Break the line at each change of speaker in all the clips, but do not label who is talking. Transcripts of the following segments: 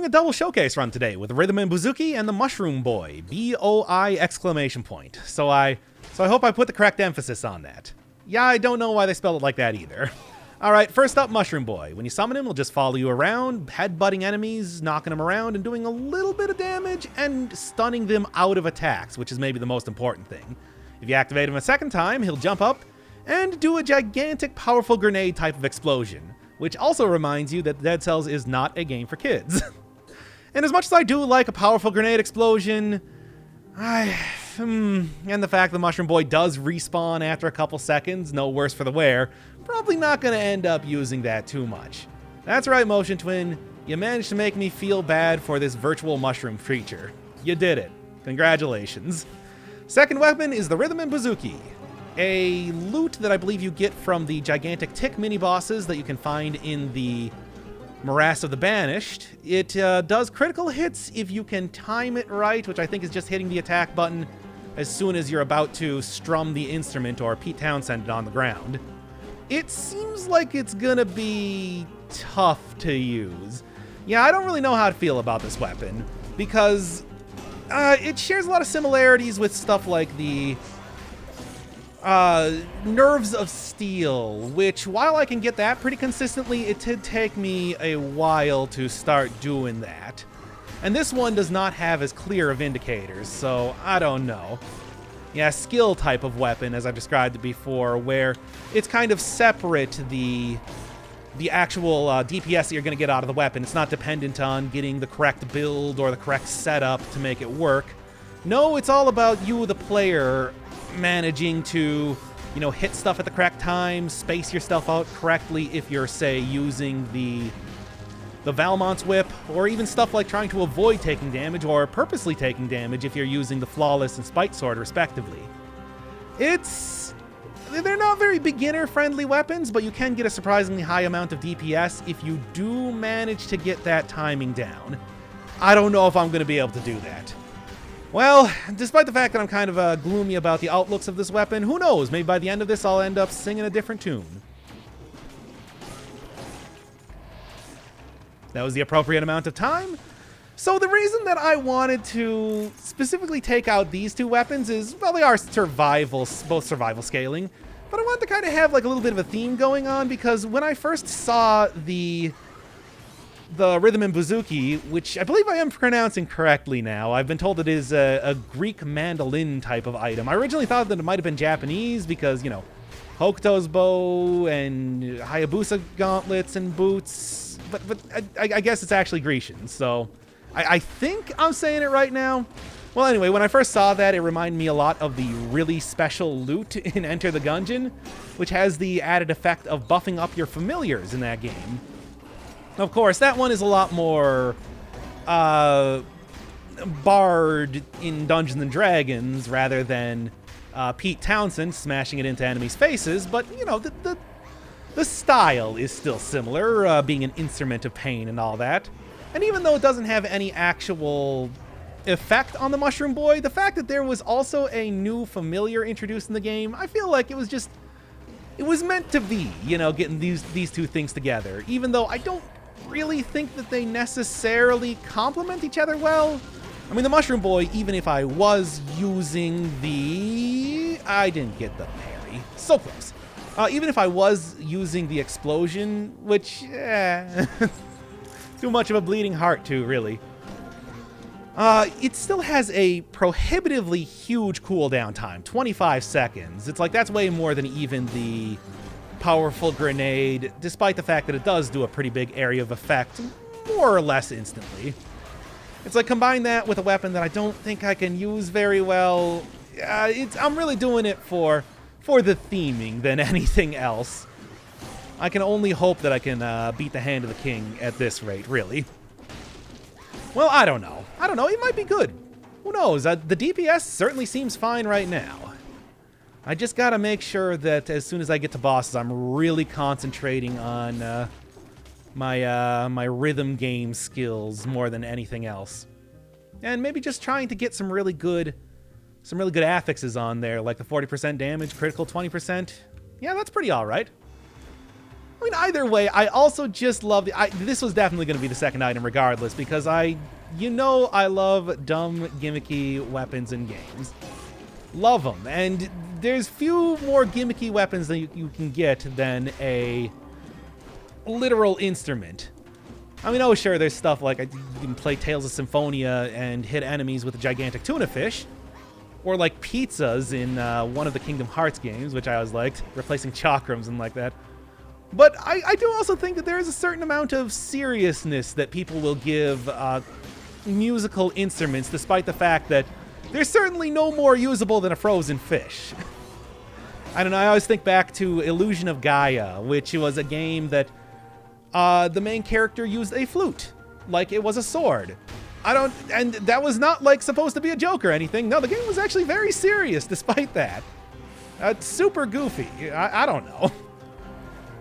a double showcase run today with Rhythm and Bouzouki and the Mushroom Boi, B-O-I exclamation point. So I hope I put the correct emphasis on that. Yeah, I don't know why they spelled it like that either. Alright, first up, Mushroom Boi. When you summon him, he'll just follow you around, headbutting enemies, knocking them around, and doing a little bit of damage, and stunning them out of attacks, which is maybe the most important thing. If you activate him a second time, he'll jump up and do a gigantic, powerful grenade type of explosion, which also reminds you that Dead Cells is not a game for kids. And as much as I do like a powerful grenade explosion, and the fact that Mushroom Boi does respawn after a couple seconds, no worse for the wear, probably not going to end up using that too much. That's right, Motion Twin. You managed to make me feel bad for this virtual mushroom creature. You did it. Congratulations. Second weapon is the Rhythm and Bouzouki, a loot that I believe you get from the gigantic tick mini-bosses that you can find in the Morass of the Banished. It does critical hits if you can time it right, which I think is just hitting the attack button as soon as you're about to strum the instrument or Pete Townsend on the ground. It seems like it's gonna be tough to use. Yeah, I don't really know how to feel about this weapon, because it shares a lot of similarities with stuff like the Nerves of Steel, which, while I can get that pretty consistently, it did take me a while to start doing that. And this one does not have as clear of indicators, so I don't know. Yeah, skill type of weapon, as I've described it before, where it's kind of separate the actual DPS that you're going to get out of the weapon. It's not dependent on getting the correct build or the correct setup to make it work. No, it's all about you, the player, managing to, you know, hit stuff at the correct time, space yourself out correctly if you're, say, using the Valmont's Whip, or even stuff like trying to avoid taking damage or purposely taking damage if you're using the Flawless and Spite Sword, respectively. They're not very beginner-friendly weapons, but you can get a surprisingly high amount of DPS if you do manage to get that timing down. I don't know if I'm going to be able to do that. Well, despite the fact that I'm kind of gloomy about the outlooks of this weapon, who knows, maybe by the end of this I'll end up singing a different tune. That was the appropriate amount of time. So the reason that I wanted to specifically take out these two weapons is, well, they are both survival scaling, but I wanted to kind of have like a little bit of a theme going on, because when I first saw the Rhythm and Bouzouki, which I believe I am pronouncing correctly now. I've been told it is a Greek mandolin type of item. I originally thought that it might have been Japanese because, you know, Hokuto's bow and Hayabusa gauntlets and boots, but I guess it's actually Grecian, so I think I'm saying it right now. Well, anyway, when I first saw that, it reminded me a lot of the really special loot in Enter the Gungeon, which has the added effect of buffing up your familiars in that game. Of course, that one is a lot more barred in Dungeons & Dragons rather than Pete Townsend smashing it into enemies' faces, but, you know, the style is still similar, being an instrument of pain and all that. And even though it doesn't have any actual effect on the Mushroom Boi, the fact that there was also a new familiar introduced in the game, I feel like it was meant to be, you know, getting these two things together, even though I don't really think that they necessarily complement each other well. I mean, the Mushroom Boi, even if I was using I didn't get the parry. So close. Even if I was using the explosion, which, too much of a bleeding heart too, really. It still has a prohibitively huge cooldown time, 25 seconds. It's like, that's way more than even the powerful grenade, despite the fact that it does do a pretty big area of effect, more or less instantly. It's like, combine that with a weapon that I don't think I can use very well. I'm really doing it for the theming than anything else. I can only hope that I can beat the hand of the king at this rate, really. Well, I don't know. It might be good. Who knows? The DPS certainly seems fine right now. I just gotta make sure that as soon as I get to bosses, I'm really concentrating on my rhythm game skills more than anything else. And maybe just trying to get some really good affixes on there, like the 40% damage, critical 20%. Yeah, that's pretty alright. I mean, either way, I also just love this was definitely going to be the second item regardless, because I love dumb, gimmicky weapons in games. Love them. And there's few more gimmicky weapons that you can get than a literal instrument. I mean, oh, sure, there's stuff like you can play Tales of Symphonia and hit enemies with a gigantic tuna fish. Or like pizzas in one of the Kingdom Hearts games, which I always liked, replacing chakrams and like that. But I do also think that there is a certain amount of seriousness that people will give musical instruments, despite the fact that they're certainly no more usable than a frozen fish. I don't know, I always think back to Illusion of Gaia, which was a game that the main character used a flute, like it was a sword. And that was not like supposed to be a joke or anything. No, the game was actually very serious despite that. It's super goofy. I don't know.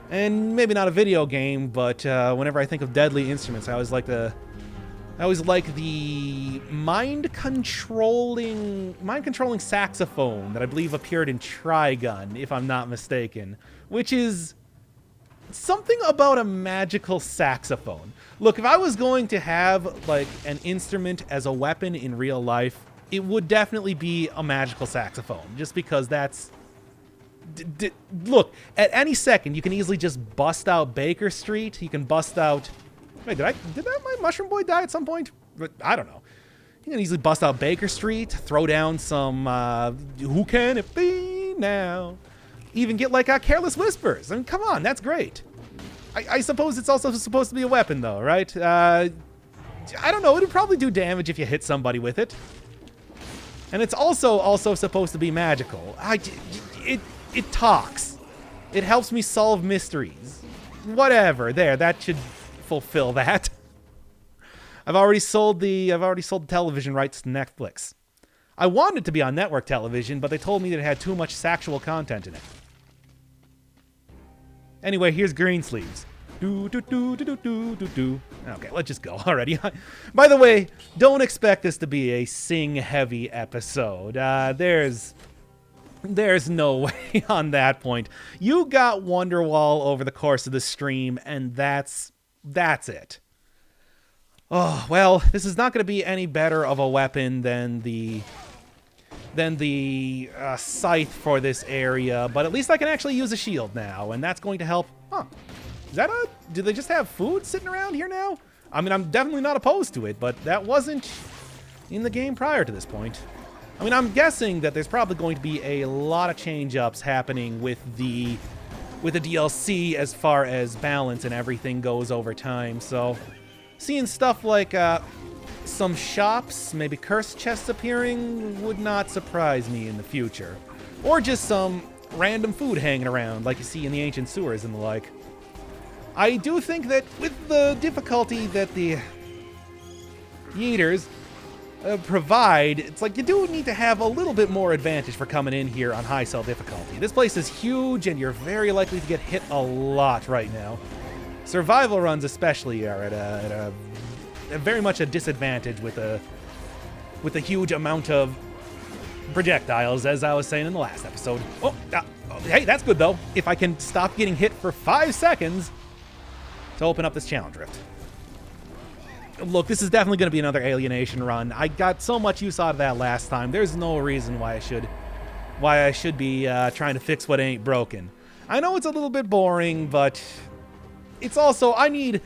And maybe not a video game, but whenever I think of deadly instruments, I always like the mind controlling saxophone that I believe appeared in Trigun, if I'm not mistaken, which is something about a magical saxophone. Look, if I was going to have like an instrument as a weapon in real life, it would definitely be a magical saxophone, just because that's look, at any second you can easily just bust out Baker Street. You can bust out wait, did my Mushroom Boy die at some point? I don't know. You can easily bust out Baker Street, throw down some Who Can It Be Now? Even get like Careless Whispers. I mean, come on, that's great. I suppose it's also supposed to be a weapon, though, right? I don't know. It'd probably do damage if you hit somebody with it. And it's also supposed to be magical. It talks. It helps me solve mysteries. Whatever. There, that should fulfill that. I've already sold the television rights to Netflix. I wanted it to be on network television, but they told me that it had too much sexual content in it. Anyway, here's Greensleeves. Okay, let's just go already. By the way, don't expect this to be a sing-heavy episode. There's no way on that point. You got Wonderwall over the course of the stream, and that's it. Oh, well, this is not going to be any better of a weapon than the scythe for this area, but at least I can actually use a shield now, and that's going to help. Huh. Do they just have food sitting around here now? I mean, I'm definitely not opposed to it, but that wasn't in the game prior to this point. I mean, I'm guessing that there's probably going to be a lot of change-ups happening with the DLC as far as balance and everything goes over time, so seeing stuff like some shops, maybe curse chests appearing, would not surprise me in the future. Or just some random food hanging around like you see in the ancient sewers and the like. I do think that with the difficulty that the eaters provide, it's like you do need to have a little bit more advantage for coming in here on high cell difficulty. This place is huge and you're very likely to get hit a lot right now. Survival runs especially are at a very much a disadvantage with a huge amount of projectiles, as I was saying in the last episode. Hey, that's good though. If I can stop getting hit for 5 seconds to open up this challenge rift. Look, this is definitely going to be another alienation run. I got so much use out of that last time. There's no reason why I should be trying to fix what ain't broken. I know it's a little bit boring, but it's also I'm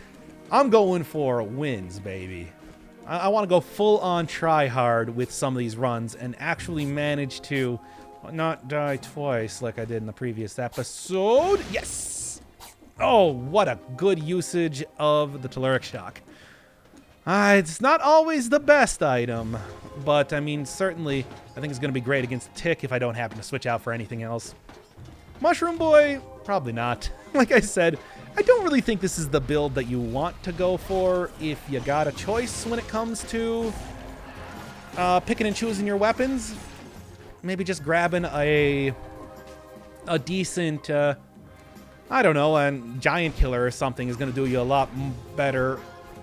going for wins, baby. I want to go full on try hard with some of these runs and actually manage to not die twice like I did in the previous episode. Yes! Oh, what a good usage of the Telluric Shock. It's not always the best item, but I mean, certainly I think it's going to be great against Tick if I don't happen to switch out for anything else. Mushroom Boi, probably not. Like I said, I don't really think this is the build that you want to go for if you got a choice when it comes to picking and choosing your weapons. Maybe just grabbing a decent, I don't know, a giant killer or something is going to do you a lot better,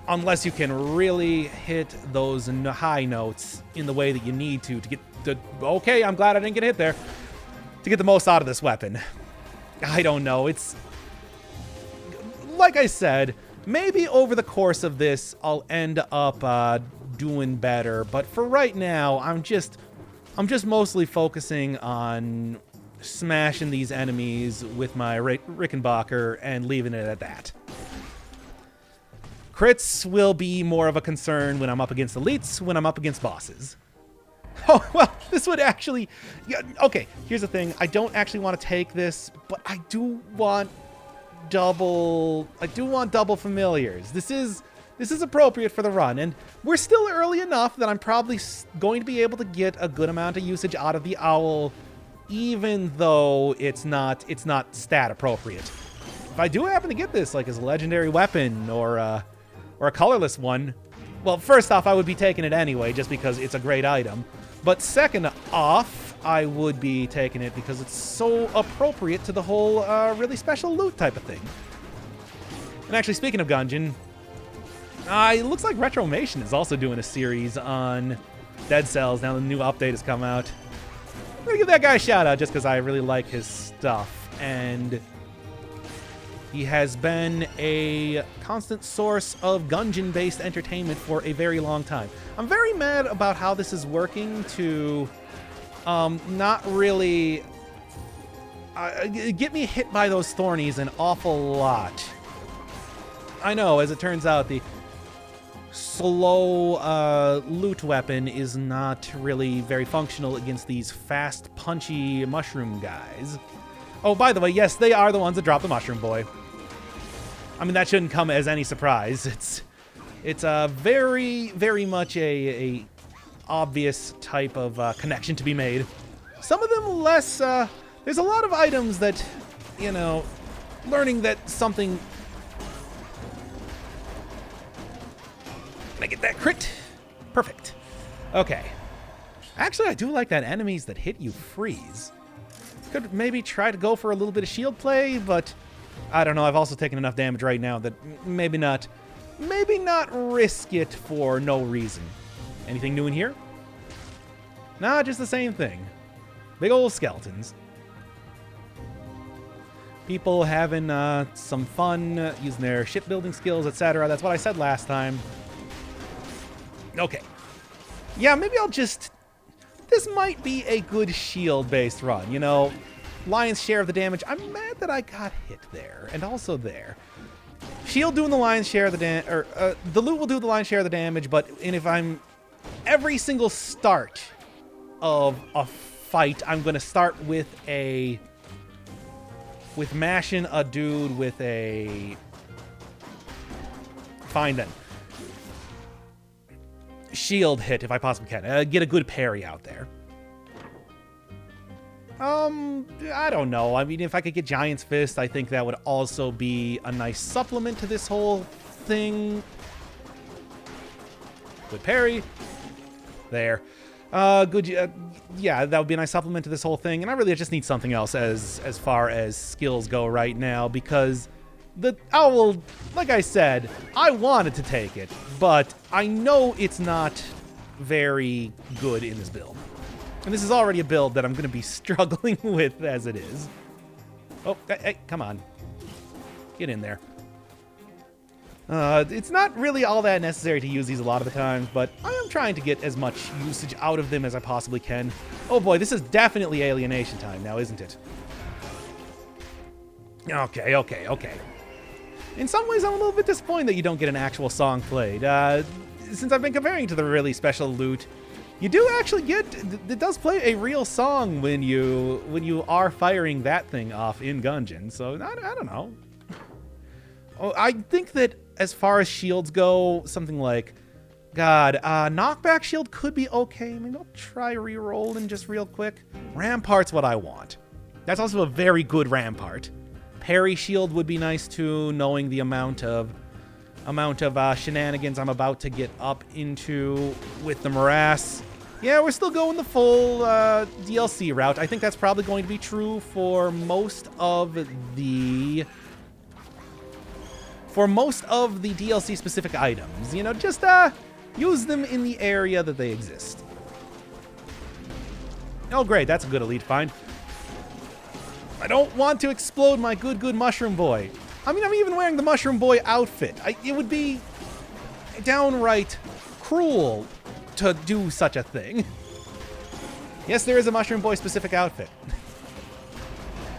unless you can really hit those high notes in the way that you need to get the... Okay, I'm glad I didn't get hit there. To get the most out of this weapon. I don't know, it's... like I said, maybe over the course of this, I'll end up doing better. But for right now, I'm just mostly focusing on smashing these enemies with my Rickenbacker and leaving it at that. Crits will be more of a concern when I'm up against elites, when I'm up against bosses. Oh, well, this would actually... Yeah, okay, here's the thing. I don't actually want to take this, but I do want double familiars. This is appropriate for the run, and we're still early enough that I'm probably going to be able to get a good amount of usage out of the owl, even though it's not stat appropriate. If I do happen to get this, like as a legendary weapon or a colorless one, well, first off, I would be taking it anyway, just because it's a great item. But second off, I would be taking it because it's so appropriate to the whole really special loot type of thing. And actually, speaking of Gungeon, it looks like Retromation is also doing a series on Dead Cells now the new update has come out. I'm gonna give that guy a shout out just because I really like his stuff, and he has been a constant source of Gungeon-based entertainment for a very long time. I'm very mad about how this is working to not really get me hit by those thornies an awful lot. I know, as it turns out, the slow loot weapon is not really very functional against these fast, punchy mushroom guys. Oh, by the way, yes, they are the ones that drop the Mushroom Boi. I mean, that shouldn't come as any surprise. It's a very, very much a obvious type of connection to be made. Some of them less. There's a lot of items that, you know, learning that something. Can I get that crit? Perfect. Okay. Actually, I do like that enemies that hit you freeze. Could maybe try to go for a little bit of shield play, but I don't know. I've also taken enough damage right now that maybe not risk it for no reason. Anything new in here? Nah, just the same thing. Big old skeletons. People having some fun using their shipbuilding skills, etc. That's what I said last time. Okay. Yeah, maybe I'll just... This might be a good shield-based run, you know? Lion's share of the damage. I'm mad that I got hit there, and also there. Shield doing the lion's share of the damage, or the loot will do the lion's share of the damage, but if I'm... Every single start of a fight, I'm going to start with mashing a dude with a... Fine then. Shield hit if I possibly can. Get a good parry out there. I don't know. I mean, if I could get Giant's Fist, I think that would also be a nice supplement to this whole thing. Good parry. There. Good. Yeah, that would be a nice supplement to this whole thing. And I really just need something else as far as skills go right now, because the owl, like I said, I wanted to take it, but I know it's not very good in this build. And this is already a build that I'm going to be struggling with as it is. Oh, hey, come on. Get in there. It's not really all that necessary to use these a lot of the times, but I am trying to get as much usage out of them as I possibly can. Oh boy, this is definitely alienation time now, isn't it? Okay. In some ways, I'm a little bit disappointed that you don't get an actual song played. Since I've been comparing to the really special loot, you do actually get... It does play a real song when you are firing that thing off in Gungeon, so I don't know. Oh, I think that as far as shields go, something like... knockback shield could be okay. Maybe I'll try re-rolling just real quick. Rampart's what I want. That's also a very good Rampart. Parry shield would be nice too, knowing the amount of shenanigans I'm about to get up into with the morass. Yeah, we're still going the full DLC route. I think that's probably going to be true for most of the DLC specific items. You know, just use them in the area that they exist. Oh great, that's a good elite find. I don't want to explode my good Mushroom Boi. I mean, I'm even wearing the Mushroom Boi outfit. It would be downright cruel to do such a thing. Yes, there is a Mushroom Boi specific outfit.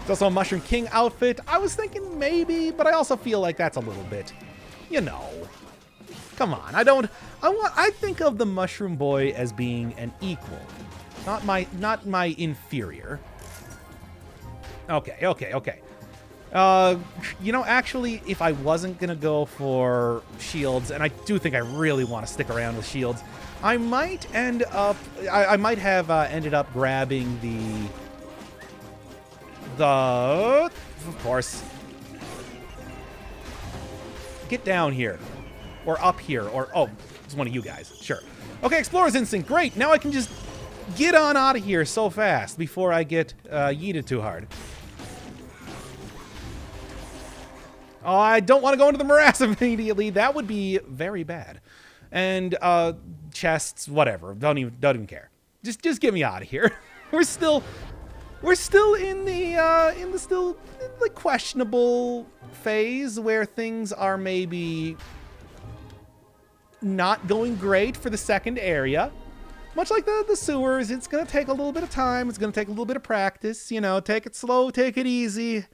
There's also a Mushroom King outfit. I was thinking maybe, but I also feel like that's a little bit, you know. Come on, I think of the Mushroom Boi as being an equal, not my inferior. Okay. You know, actually, if I wasn't gonna go for shields, and I do think I really want to stick around with shields, I might end up, I might have ended up grabbing of course, get down here, or up here, or, oh, it's one of you guys, sure. Okay, Explorer's Instinct, great, now I can just get on out of here so fast before I get yeeted too hard. Oh, I don't want to go into the morass immediately. That would be very bad. And chests, whatever. Don't even care. Just get me out of here. We're still in the still like questionable phase where things are maybe not going great for the second area. Much like the sewers, it's gonna take a little bit of time. It's gonna take a little bit of practice. You know, take it slow, take it easy.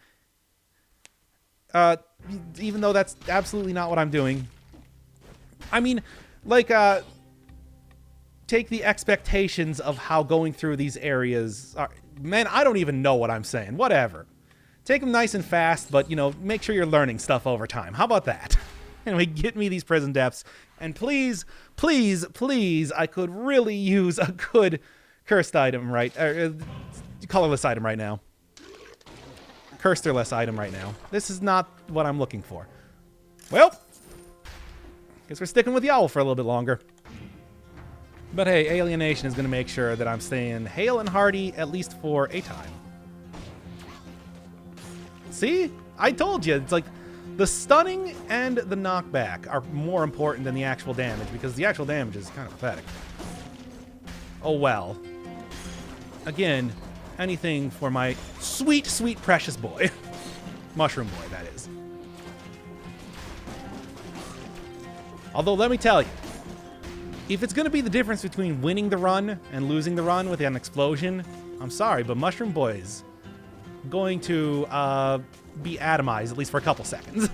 Even though that's absolutely not what I'm doing. I mean, like, take the expectations of how going through these areas are. Man, I don't even know what I'm saying. Whatever. Take them nice and fast, but, you know, make sure you're learning stuff over time. How about that? Anyway, get me these prison depths. And please, please, please, I could really use a good cursed item colorless item right now. Cursed-less item right now. This is not what I'm looking for. Well, guess we're sticking with the owl for a little bit longer. But hey, alienation is going to make sure that I'm staying hale and hearty at least for a time. See? I told you. It's like the stunning and the knockback are more important than the actual damage because the actual damage is kind of pathetic. Oh well. Again, anything for my sweet, sweet, precious boy. Mushroom Boi, that is. Although, let me tell you, if it's going to be the difference between winning the run and losing the run with an explosion, I'm sorry, but Mushroom Boi's going to be atomized, at least for a couple seconds.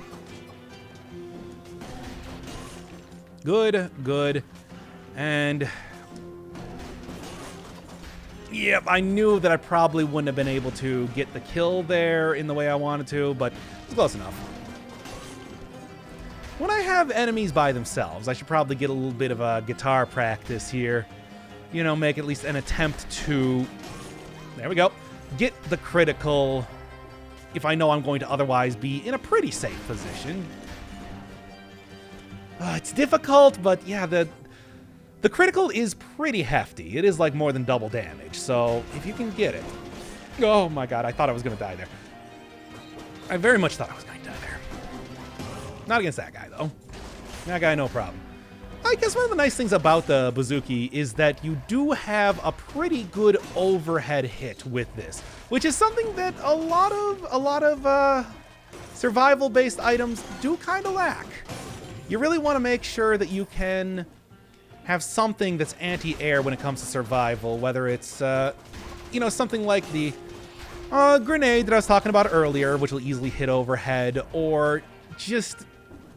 Good. And yep, I knew that I probably wouldn't have been able to get the kill there in the way I wanted to, but it's close enough. When I have enemies by themselves, I should probably get a little bit of a guitar practice here. You know, make at least an attempt to, there we go, get the critical if I know I'm going to otherwise be in a pretty safe position. It's difficult, but yeah, the critical is pretty hefty. It is like more than double damage, so if you can get it. Oh my god, I thought I was going to die there. I very much thought I was going to die there. Not against that guy, though. That guy, no problem. I guess one of the nice things about the Bouzouki is that you do have a pretty good overhead hit with this, which is something that a lot of survival-based items do kind of lack. You really want to make sure that you can have something that's anti-air when it comes to survival, whether it's, you know, something like the grenade that I was talking about earlier, which will easily hit overhead, or just,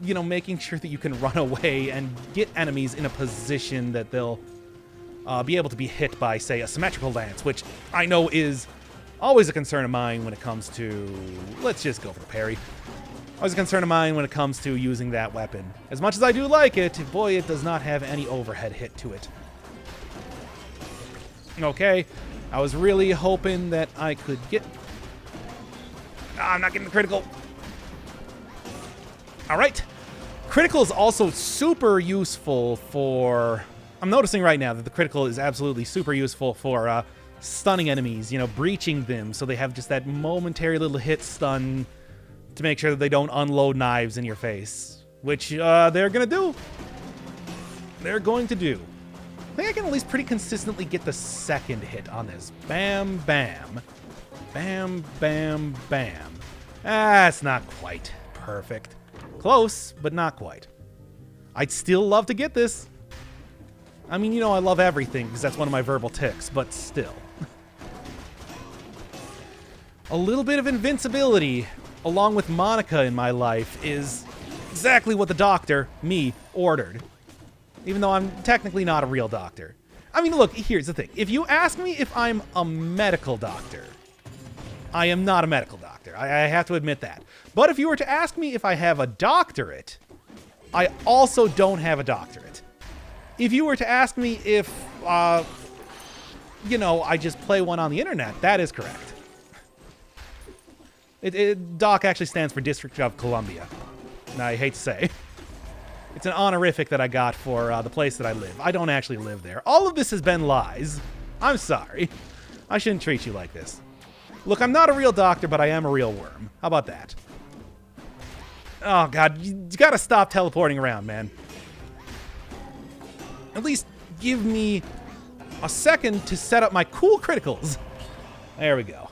you know, making sure that you can run away and get enemies in a position that they'll be able to be hit by, say, a symmetrical lance, which I know is always a concern of mine when it comes to, let's just go for the parry. Always a concern of mine when it comes to using that weapon. As much as I do like it, boy, it does not have any overhead hit to it. Okay, I was really hoping that I could get... I'm not getting the critical. All right. Critical is also super useful for... I'm noticing right now that the critical is absolutely super useful for stunning enemies, you know, breaching them so they have just that momentary little hit stun to make sure that they don't unload knives in your face, which they're going to do. They're going to do. I think I can at least pretty consistently get the second hit on this. Bam, bam. Bam, bam, bam. That's not quite perfect. Close, but not quite. I'd still love to get this. I mean, you know I love everything because that's one of my verbal tics, but still. A little bit of invincibility, along with Monica in my life, is exactly what the doctor, me, ordered. Even though I'm technically not a real doctor. I mean, look, here's the thing. If you ask me if I'm a medical doctor, I am not a medical doctor. I have to admit that. But if you were to ask me if I have a doctorate, I also don't have a doctorate. If you were to ask me if, you know, I just play one on the internet, that is correct. DOC actually stands for District of Columbia. And I hate to say. It's an honorific that I got for the place that I live. I don't actually live there. All of this has been lies. I'm sorry. I shouldn't treat you like this. Look, I'm not a real doctor, but I am a real worm. How about that? Oh, God. You gotta stop teleporting around, man. At least give me a second to set up my cool criticals. There we go.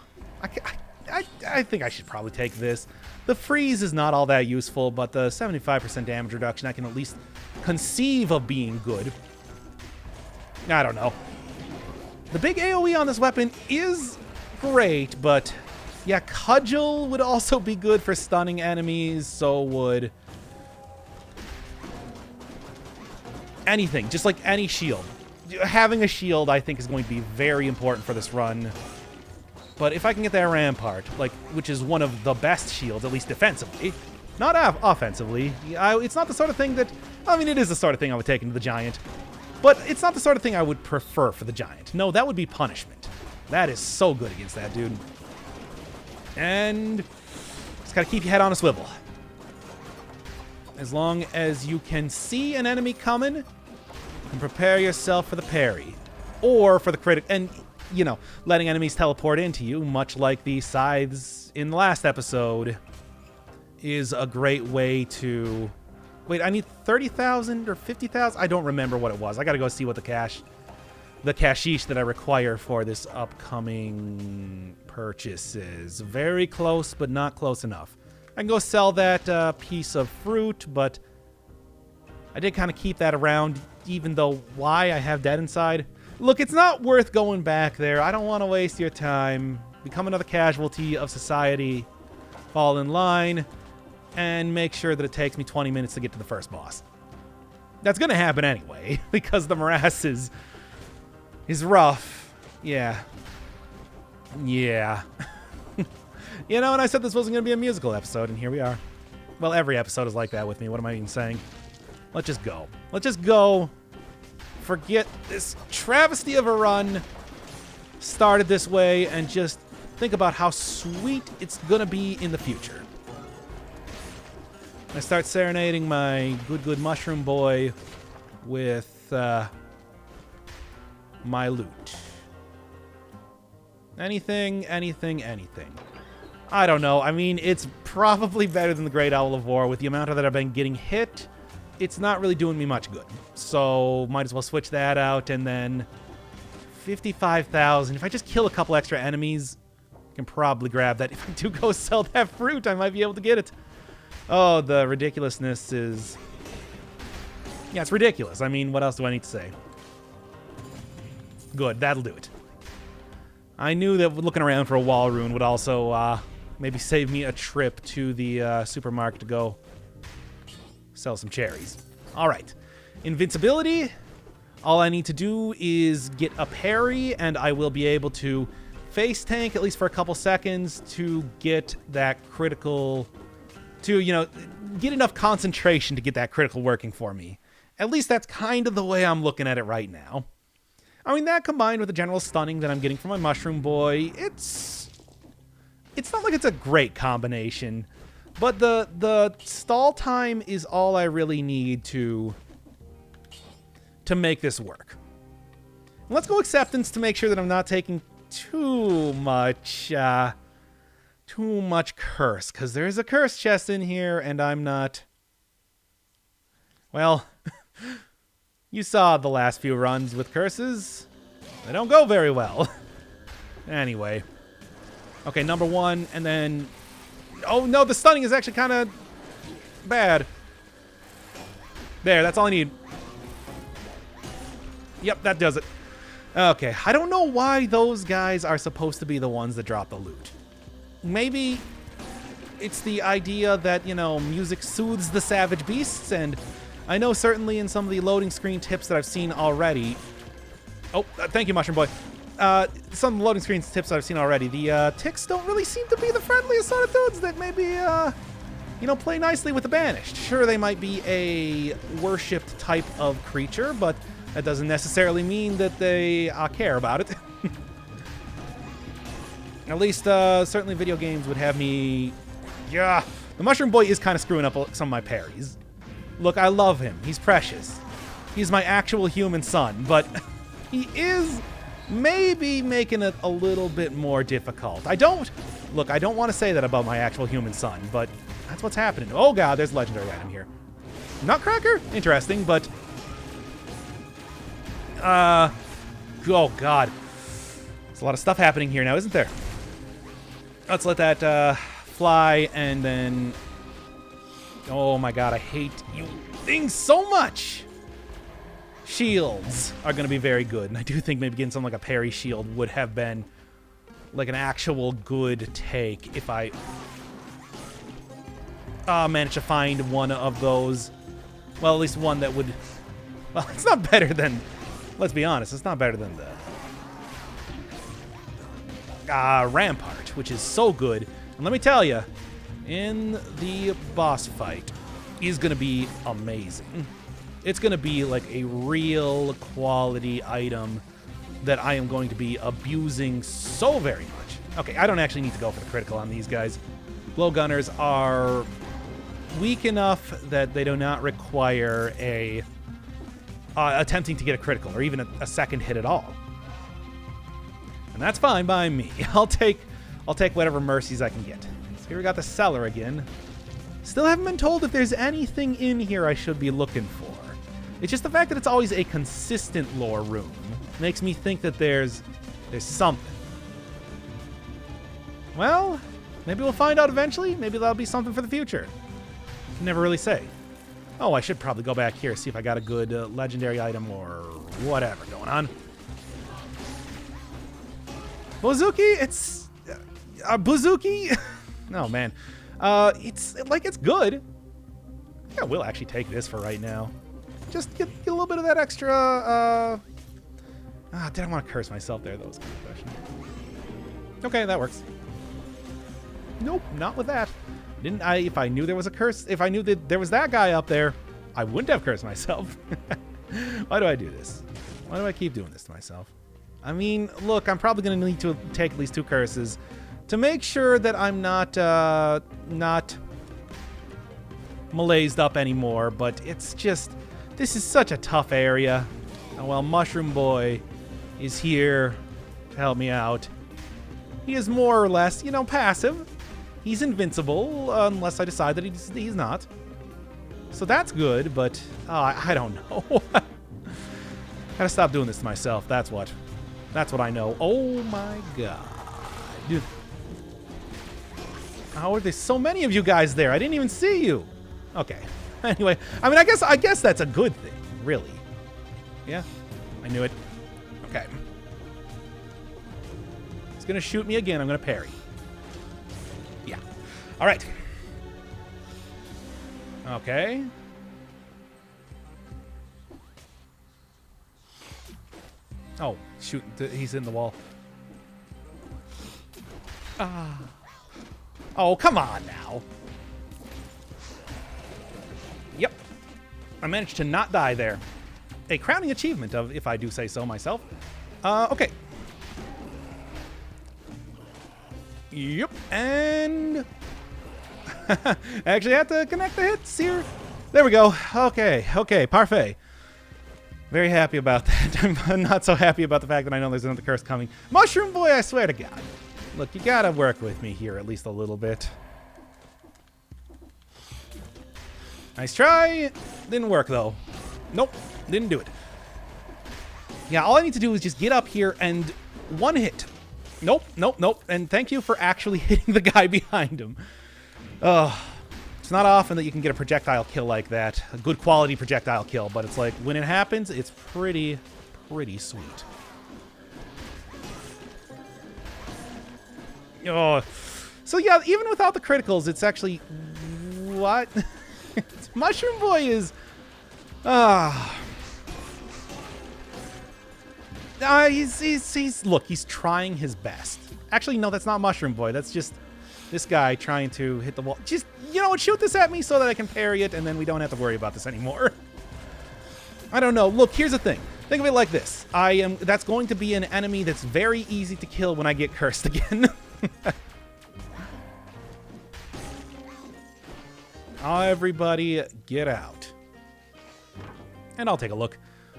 I think I should probably take this. The freeze is not all that useful, but the 75% damage reduction I can at least conceive of being good. I don't know. The big AoE on this weapon is great, but yeah, Cudgel would also be good for stunning enemies, so would anything, just like any shield. Having a shield, I think, is going to be very important for this run. But if I can get that Rampart, like, which is one of the best shields, at least defensively, not offensively, it's not the sort of thing that, I mean, it is the sort of thing I would take into the Giant, but it's not the sort of thing I would prefer for the Giant. No, that would be punishment. That is so good against that dude. And just gotta keep your head on a swivel. As long as you can see an enemy coming, and prepare yourself for the parry. Or for the critic, and, you know, letting enemies teleport into you, much like the scythes in the last episode, is a great way to... Wait, I need 30,000 or 50,000? I don't remember what it was. I gotta go see what the cashish that I require for this upcoming purchase is. Very close, but not close enough. I can go sell that piece of fruit, but I did kind of keep that around, even though why I have that inside. Look, it's not worth going back there. I don't want to waste your time. Become another casualty of society. Fall in line. And make sure that it takes me 20 minutes to get to the first boss. That's going to happen anyway, because the morass is rough. Yeah. Yeah. You know, and I said this wasn't going to be a musical episode, and here we are. Well, every episode is like that with me. What am I even saying? Let's just go. Let's just go. Forget this travesty of a run. Started this way, and just think about how sweet it's going to be in the future. I start serenading my good Mushroom Boi with my loot. Anything. I don't know. I mean, it's probably better than the Great Owl of War. With the amount that I've been getting hit, it's not really doing me much good. So might as well switch that out, and then 55,000. If I just kill a couple extra enemies, I can probably grab that. If I do go sell that fruit, I might be able to get it. Oh, the ridiculousness is... Yeah, it's ridiculous. I mean, what else do I need to say? Good, that'll do it. I knew that looking around for a wall rune would also maybe save me a trip to the supermarket to go sell some cherries. All right. Invincibility. All I need to do is get a parry, and I will be able to face tank, at least for a couple seconds, to get that critical... To, you know, get enough concentration to get that critical working for me. At least that's kind of the way I'm looking at it right now. I mean, that combined with the general stunning that I'm getting from my Mushroom Boi, it's not like it's a great combination, but the stall time is all I really need to make this work. And let's go acceptance to make sure that I'm not taking too much curse, because there's a curse chest in here, and I'm not... Well, you saw the last few runs with curses. They don't go very well. Anyway. Okay, number one, and then... Oh, no, the stunning is actually kind of bad. There, that's all I need. Yep, that does it. Okay, I don't know why those guys are supposed to be the ones that drop the loot. Maybe it's the idea that, you know, music soothes the savage beasts, and I know certainly in some of the loading screen tips that I've seen already... Oh, thank you, Mushroom Boy. Some loading screen tips that I've seen already, the ticks don't really seem to be the friendliest sort of dudes that maybe, you know, play nicely with the banished. Sure, they might be a worshipped type of creature, but that doesn't necessarily mean that they care about it. At least, certainly video games would have me... Yeah, the Mushroom Boy is kind of screwing up some of my parries. Look, I love him. He's precious. He's my actual human son, but he is maybe making it a little bit more difficult. I don't want to say that about my actual human son, but that's what's happening. Oh god, there's a legendary item here. Nutcracker? Interesting, but... oh god. There's a lot of stuff happening here now, isn't there? Let's let that, fly, and then... Oh my god, I hate you things so much! Shields are going to be very good, and I do think maybe getting something like a parry shield would have been like an actual good take if I managed to find one of those. Well, at least one that would... Well, it's not better than... Let's be honest, it's not better than the Rampart, which is so good. And let me tell you, in the boss fight is going to be amazing. It's going to be like a real quality item that I am going to be abusing so very much. Okay, I don't actually need to go for the critical on these guys. Blowgunners are weak enough that they do not require a attempting to get a critical or even a second hit at all. And that's fine by me. I'll take whatever mercies I can get. So here we got the cellar again. Still haven't been told if there's anything in here I should be looking for. It's just the fact that it's always a consistent lore room makes me think that there's something. Well, maybe we'll find out eventually. Maybe that'll be something for the future. Can never really say. Oh, I should probably go back here, see if I got a good legendary item or whatever going on. Bouzouki, it's... Bouzouki? Oh, man. It's good. Yeah, we'll actually take this for right now. Just get a little bit of that extra, did I want to curse myself there? That was kind of a question. Okay, that works. Nope, not with that. Didn't I? If I knew there was a curse, if I knew that there was that guy up there, I wouldn't have cursed myself. Why do I do this? Why do I keep doing this to myself? I mean, look, I'm probably going to need to take at least 2 curses to make sure that I'm not malaised up anymore, but it's just, this is such a tough area. And while Mushroom Boy is here to help me out, he is more or less, you know, passive. He's invincible, unless I decide that he's not. So that's good, but I don't know. Gotta stop doing this to myself. That's what I know. Oh my god. Dude. How are there so many of you guys there? I didn't even see you. Okay. Anyway, I mean, I guess that's a good thing, really. Yeah, I knew it. Okay. He's gonna shoot me again. I'm gonna parry. Yeah. All right. Okay. Oh, shoot. He's in the wall. Ah. Oh, come on now. Yep. I managed to not die there. A crowning achievement, if I do say so myself. Okay. Yep. And... I actually have to connect the hits here. There we go. Okay. Okay. Parfait. Very happy about that. I'm not so happy about the fact that I know there's another curse coming. Mushroom Boy, I swear to God. Look, you gotta work with me here at least a little bit. Nice try. Didn't work, though. Nope. Didn't do it. Yeah, all I need to do is just get up here and one hit. Nope, nope, nope. And thank you for actually hitting the guy behind him. Oh, It's not often that you can get a projectile kill like that, a good quality projectile kill, but it's like, when it happens, it's pretty sweet. Oh, so yeah, even without the criticals, it's actually, what? Mushroom Boi is, look, he's trying his best. Actually, no, that's not Mushroom Boi. That's just this guy trying to hit the wall. Just, you know what, shoot this at me so that I can parry it, and then we don't have to worry about this anymore. I don't know. Look, here's the thing. Think of it like this. That's going to be an enemy that's very easy to kill when I get cursed again. Everybody get out. And I'll take a look.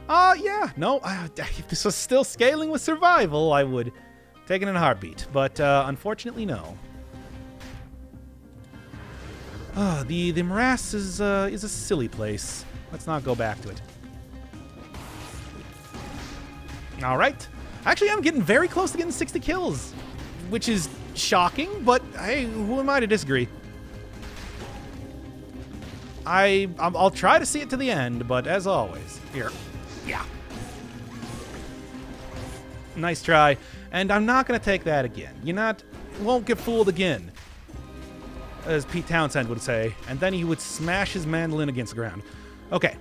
Yeah, no, if this was still scaling with survival, I would take it in a heartbeat. But unfortunately, no. The morass is a silly place. Let's not go back to it. All right. Actually, I'm getting very close to getting 60 kills, which is shocking, but hey, who am I to disagree? I'll try to see it to the end, but as always, here. Yeah. Nice try. And I'm not going to take that again. Won't get fooled again, as Pete Townsend would say, and then he would smash his mandolin against the ground. Okay.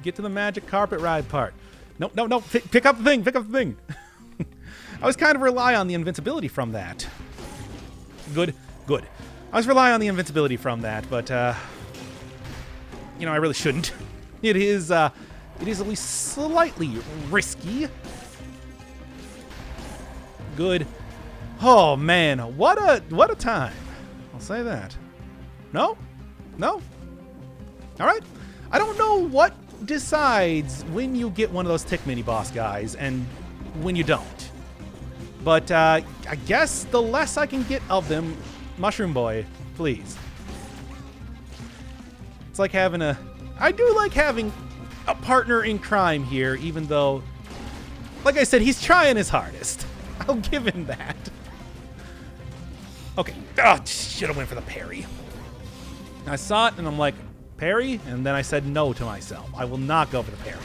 Get to the magic carpet ride part. No. Pick up the thing. Pick up the thing. I was kind of rely on the invincibility from that. Good. I was relying on the invincibility from that, but, I really shouldn't. It is at least slightly risky. Good. Oh, man. What a time. I'll say that. No? All right. I don't know what decides when you get one of those tick mini-boss guys and when you don't. But I guess the less I can get of them, Mushroom Boi, please. It's like having I do like having a partner in crime here, even though, like I said, he's trying his hardest. I'll give him that. Okay. Should have went for the parry. I saw it, and I'm like, parry? And then I said no to myself. I will not go for the parry.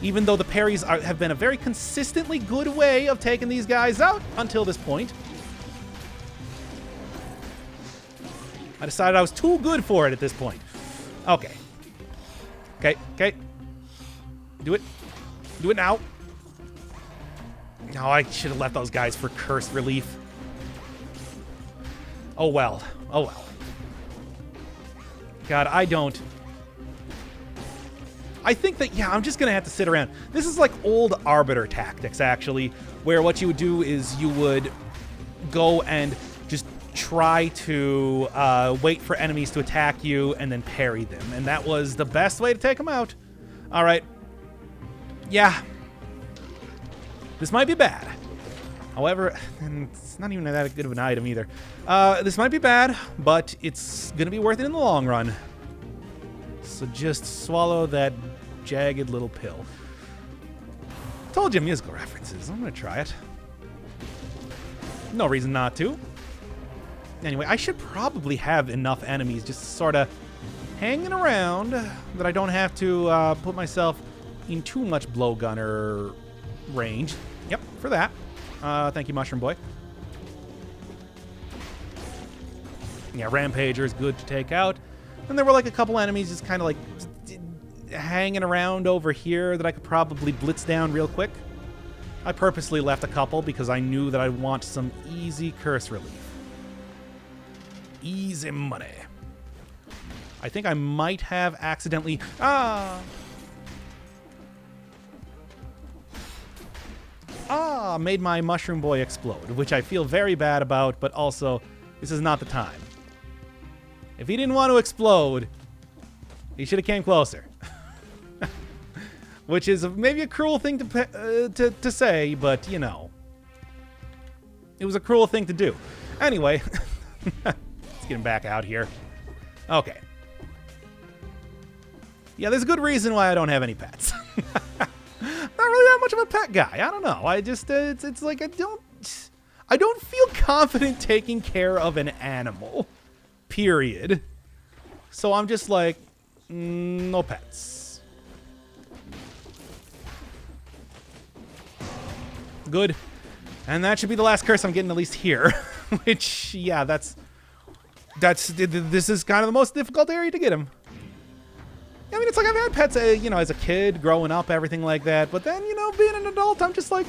Even though the parries have been a very consistently good way of taking these guys out until this point. I decided I was too good for it at this point. Okay. Do it. Do it now. No, I should have left those guys for curse relief. Oh well. God, I think that, yeah, I'm just going to have to sit around. This is like old Arbiter tactics, actually, where what you would do is you would go and just try to wait for enemies to attack you and then parry them. And that was the best way to take them out. All right. Yeah. This might be bad. However, it's not even that good of an item either. This might be bad, but it's going to be worth it in the long run. So just swallow that jagged little pill. Told you musical references. I'm going to try it. No reason not to. Anyway, I should probably have enough enemies just sort of hanging around that I don't have to put myself in too much blowgunner range. Yep, for that. Thank you, Mushroom Boi. Yeah, Rampager is good to take out. And there were like a couple enemies just kind of like hanging around over here that I could probably blitz down real quick. I purposely left a couple because I knew that I want some easy curse relief. Easy money. I think I might have accidentally... made my Mushroom Boi explode, which I feel very bad about, but also, this is not the time. If he didn't want to explode, he should have came closer. Which is maybe a cruel thing to say, but, you know. It was a cruel thing to do. Anyway, let's get him back out here. Okay. Yeah, there's a good reason why I don't have any pets. Not really that much of a pet guy. I don't know. I just, it's like I don't feel confident taking care of an animal. Period. So I'm just like, no pets. Good. And that should be the last curse I'm getting, at least here. Which, yeah, this is kind of the most difficult area to get him. I mean, it's like I've had pets, you know, as a kid, growing up, everything like that. But then, you know, being an adult, I'm just like,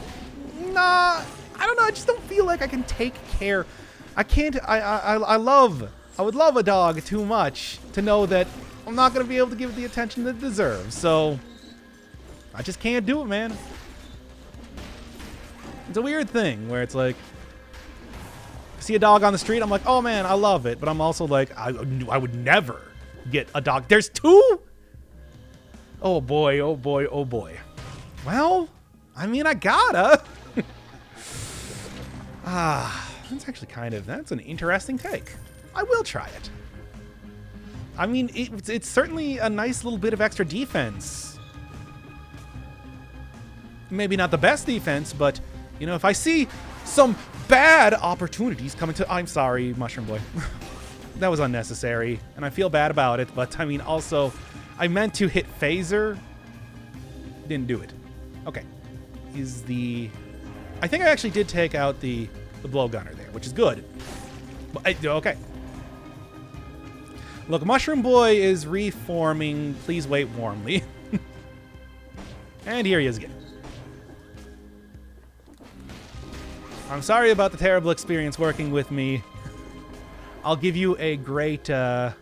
nah, I don't know. I just don't feel like I can take care. I can't. I would love a dog too much to know that I'm not going to be able to give it the attention that it deserves. So I just can't do it, man. It's a weird thing where it's like, I see a dog on the street, I'm like, oh man, I love it. But I'm also like, I would never get a dog. There's two? Oh boy, oh boy, oh boy. Well, I mean, I gotta. That's actually that's an interesting take. I will try it. I mean, it's certainly a nice little bit of extra defense. Maybe not the best defense, but, you know, if I see some bad opportunities coming to... I'm sorry, Mushroom Boy. That was unnecessary, and I feel bad about it, but, I mean, also, I meant to hit Phaser. Didn't do it. Okay. I think I actually did take out the blowgunner there, which is good. But, okay. Look, Mushroom Boy is reforming. Please wait warmly. And here he is again. I'm sorry about the terrible experience working with me. I'll give you a great... Okay,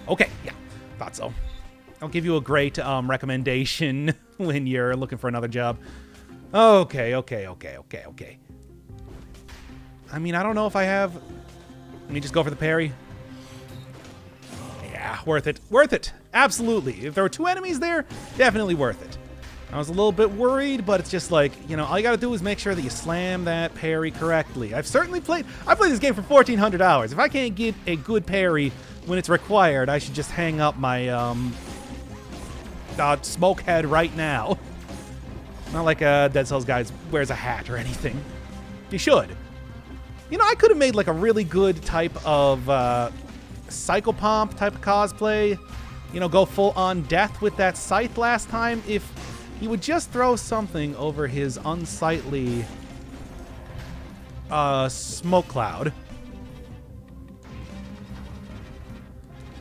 yeah, thought so. I'll give you a great recommendation when you're looking for another job. Okay. I mean, I don't know if I have... Let me just go for the parry. Yeah, worth it. Worth it. Absolutely. If there were two enemies there, definitely worth it. I was a little bit worried, but it's just like, you know, all you gotta do is make sure that you slam that parry correctly. I played this game for 1,400 hours. If I can't get a good parry when it's required, I should just hang up my, smoke head right now. Not like Dead Cells guy wears a hat or anything. You should. You know, I could have made like a really good type of Psychopomp type of cosplay. You know, go full on death with that scythe last time if he would just throw something over his unsightly smoke cloud.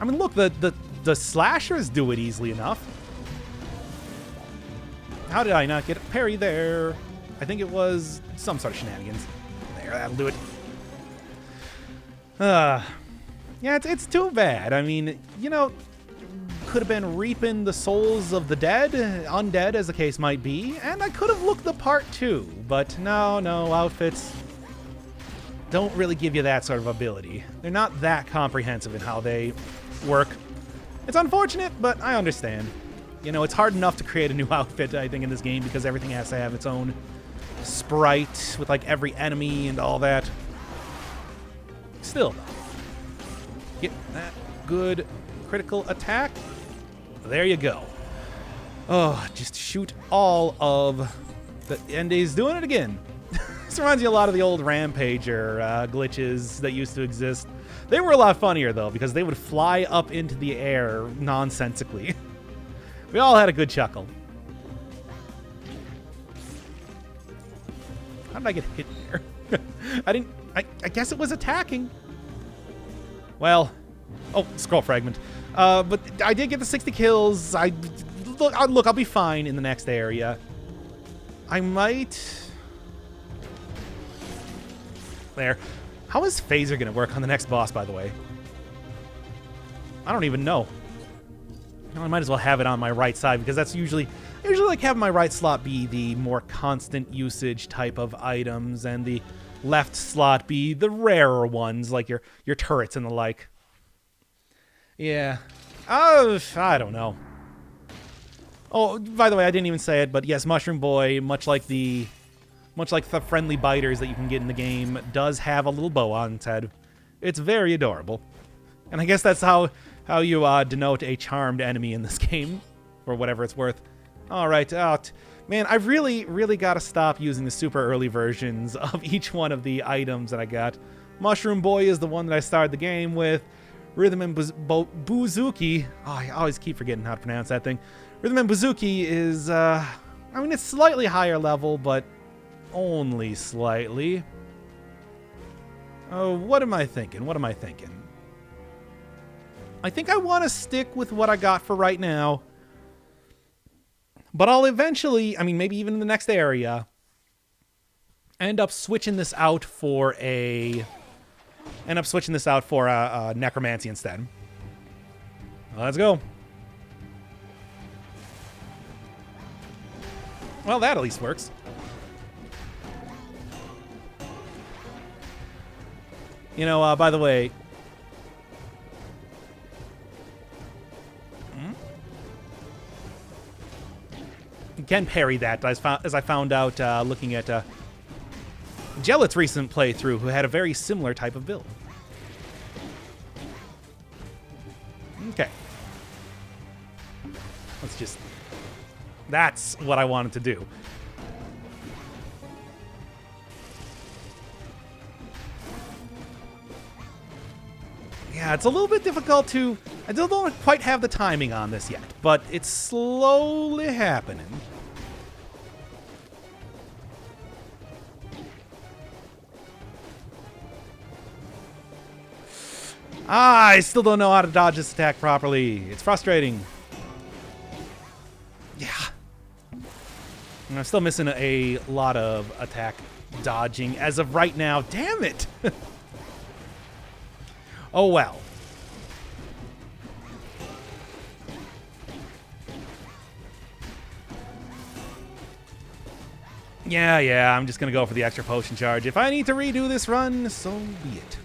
I mean, look, the slashers do it easily enough. How did I not get a parry there? I think it was some sort of shenanigans. There, that'll do it. Yeah, it's too bad. I mean, you know, could have been reaping the souls of the dead, undead as the case might be, and I could have looked the part too, but no, outfits don't really give you that sort of ability. They're not that comprehensive in how they work. It's unfortunate, but I understand. You know, it's hard enough to create a new outfit, I think, in this game because everything has to have its own sprite with, like, every enemy and all that. Still, though. Get that good critical attack. There you go. Oh, just shoot all of the... And he's doing it again. This reminds me a lot of the old Rampager glitches that used to exist. They were a lot funnier, though, because they would fly up into the air nonsensically. We all had a good chuckle. How did I get hit there? I guess it was attacking. Well, oh, scroll fragment. But I did get the 60 kills. Look, I'll be fine in the next area. I might... There. How is Phaser going to work on the next boss, by the way? I don't even know. I might as well have it on my right side because that's usually like having my right slot be the more constant usage type of items and the left slot be the rarer ones like your turrets and the like. Yeah. Oh, I don't know. Oh, by the way, I didn't even say it, but yes, Mushroom Boi, much like the friendly biters that you can get in the game, does have a little bow on its head. It's very adorable. And I guess that's how you denote a charmed enemy in this game, or whatever it's worth. All right. Man, I really, really got to stop using the super early versions of each one of the items that I got. Mushroom Boi is the one that I started the game with. Rhythm and Bouzouki. Oh, I always keep forgetting how to pronounce that thing. Rhythm and Bouzouki is, I mean, it's slightly higher level, but only slightly. Oh, what am I thinking? What am I thinking? I think I want to stick with what I got for right now. But I'll eventually, I mean, maybe even in the next area, end up switching this out for a necromancy instead. Let's go. Well, that at least works. You know, by the way, you can parry that, as I found out looking at Jellet's recent playthrough, who had a very similar type of build. Okay. Let's just... That's what I wanted to do. Yeah, it's a little bit difficult to... I still don't quite have the timing on this yet, but it's slowly happening. I still don't know how to dodge this attack properly. It's frustrating. Yeah. And I'm still missing a lot of attack dodging as of right now. Damn it! Oh well. Yeah, I'm just gonna go for the extra potion charge. If I need to redo this run, so be it.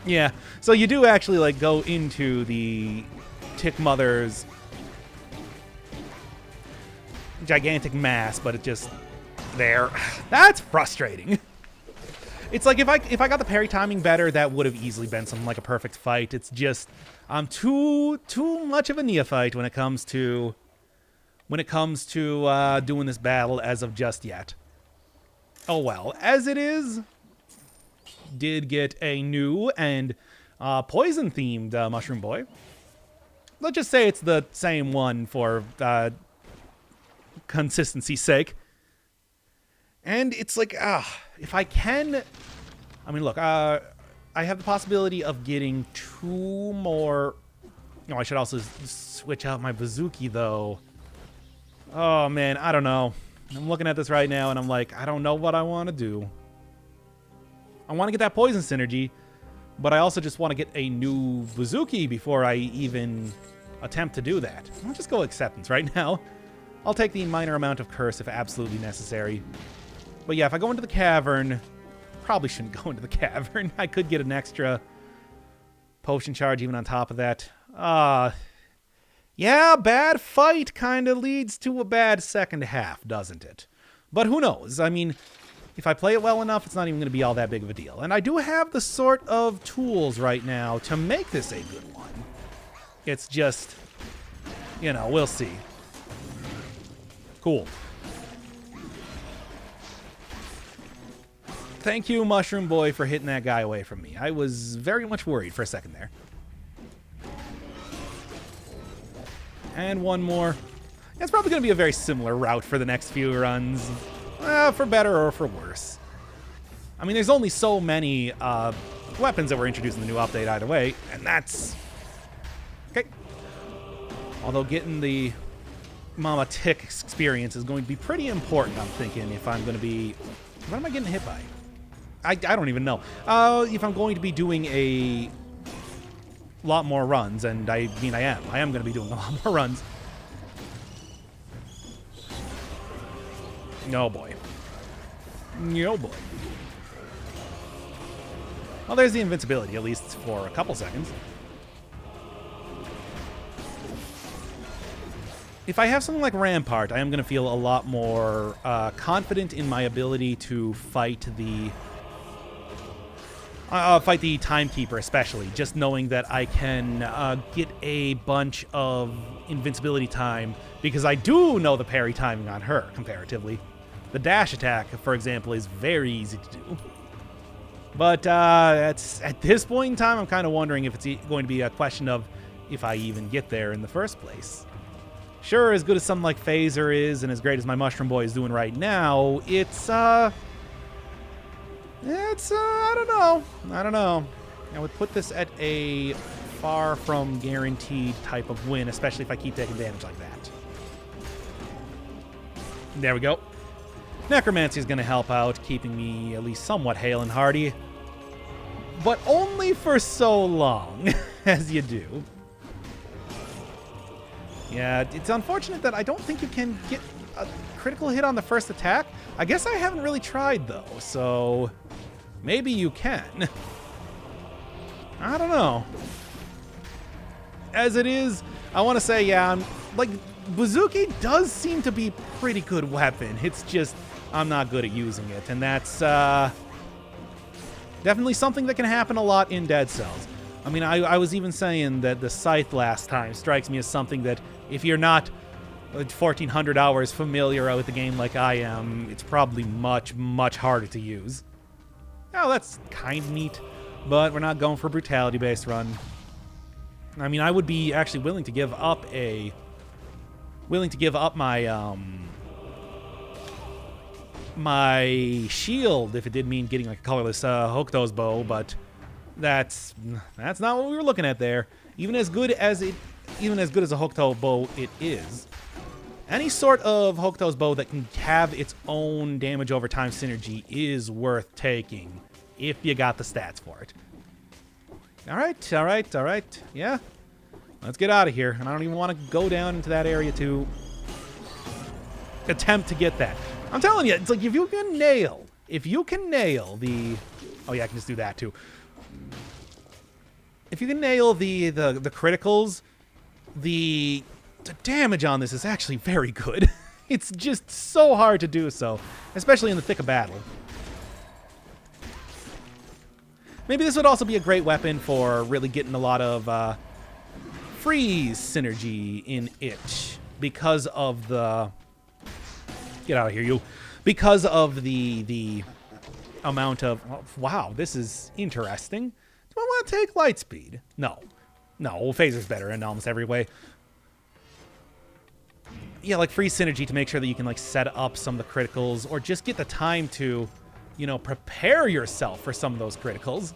Yeah, so you do actually, like, go into the Tick Mother's gigantic mass, but it just... There. That's frustrating. It's like if I got the parry timing better, that would have easily been something like a perfect fight. It's just I'm too much of a neophyte when it comes to doing this battle as of just yet. Oh well, as it is, did get a new and poison themed Mushroom Boi. Let's just say it's the same one for consistency's sake. And it's like, if I can... I mean, look, I have the possibility of getting 2 more... No, I should also switch out my Bouzouki, though. Oh, man, I don't know. I'm looking at this right now, and I'm like, I don't know what I want to do. I want to get that poison synergy, but I also just want to get a new Bouzouki before I even attempt to do that. I'll just go acceptance right now. I'll take the minor amount of curse if absolutely necessary. But yeah, if I go into the cavern, probably shouldn't go into the cavern. I could get an extra potion charge even on top of that. Yeah, bad fight kind of leads to a bad second half, doesn't it? But who knows? I mean, if I play it well enough, it's not even going to be all that big of a deal. And I do have the sort of tools right now to make this a good one. It's just, you know, we'll see. Cool. Thank you, Mushroom Boi, for hitting that guy away from me. I was very much worried for a second there. And one more. It's probably going to be a very similar route for the next few runs. For better or for worse. I mean, there's only so many weapons that were introduced in the new update either way, and that's... Okay. Although getting the Mama Tick experience is going to be pretty important, I'm thinking, if I'm going to be... What am I getting hit by? I don't even know. If I'm going to be doing a lot more runs, and I mean I am going to be doing a lot more runs. No boy. No boy. Well, there's the invincibility, at least for a couple seconds. If I have something like Rampart, I am going to feel a lot more confident in my ability to fight the Fight the Timekeeper especially, just knowing that I can get a bunch of invincibility time, because I do know the parry timing on her, comparatively. The dash attack, for example, is very easy to do. But at this point in time, I'm kind of wondering if it's going to be a question of if I even get there in the first place. Sure, as good as something like Phaser is, and as great as my Mushroom Boi is doing right now, I don't know. I would put this at a far from guaranteed type of win, especially if I keep taking damage like that. There we go. Necromancy is going to help out, keeping me at least somewhat hale and hearty. But only for so long, as you do. Yeah, it's unfortunate that I don't think you can get a critical hit on the first attack. I guess I haven't really tried, though, so maybe you can. I don't know. As it is, I want to say, yeah, Bouzouki does seem to be a pretty good weapon. It's just, I'm not good at using it, and that's definitely something that can happen a lot in Dead Cells. I mean, I was even saying that the Scythe last time strikes me as something that, if you're not 1,400 hours familiar with the game like I am, it's probably much, much harder to use. Oh, that's kind of neat, but we're not going for a brutality-based run. I mean, I would be actually willing to give up my my shield if it did mean getting like a colorless Hokuto's bow, but that's not what we were looking at there. Even as good as a Hokuto bow it is, any sort of Hokuto's bow that can have its own damage over time synergy is worth taking if you got the stats for it. All right. Yeah, let's get out of here. And I don't even want to go down into that area to attempt to get that. I'm telling you, it's like if you can nail the... Oh yeah, I can just do that too. If you can nail the criticals, the damage on this is actually very good. It's just so hard to do so, especially in the thick of battle. Maybe this would also be a great weapon for really getting a lot of freeze synergy in it because of the... Get out of here, you. Because of the amount of... Oh, wow, this is interesting. Do I want to take Lightspeed? No. Phaser's better in almost every way. Yeah, like free synergy to make sure that you can like set up some of the criticals, or just get the time to, prepare yourself for some of those criticals.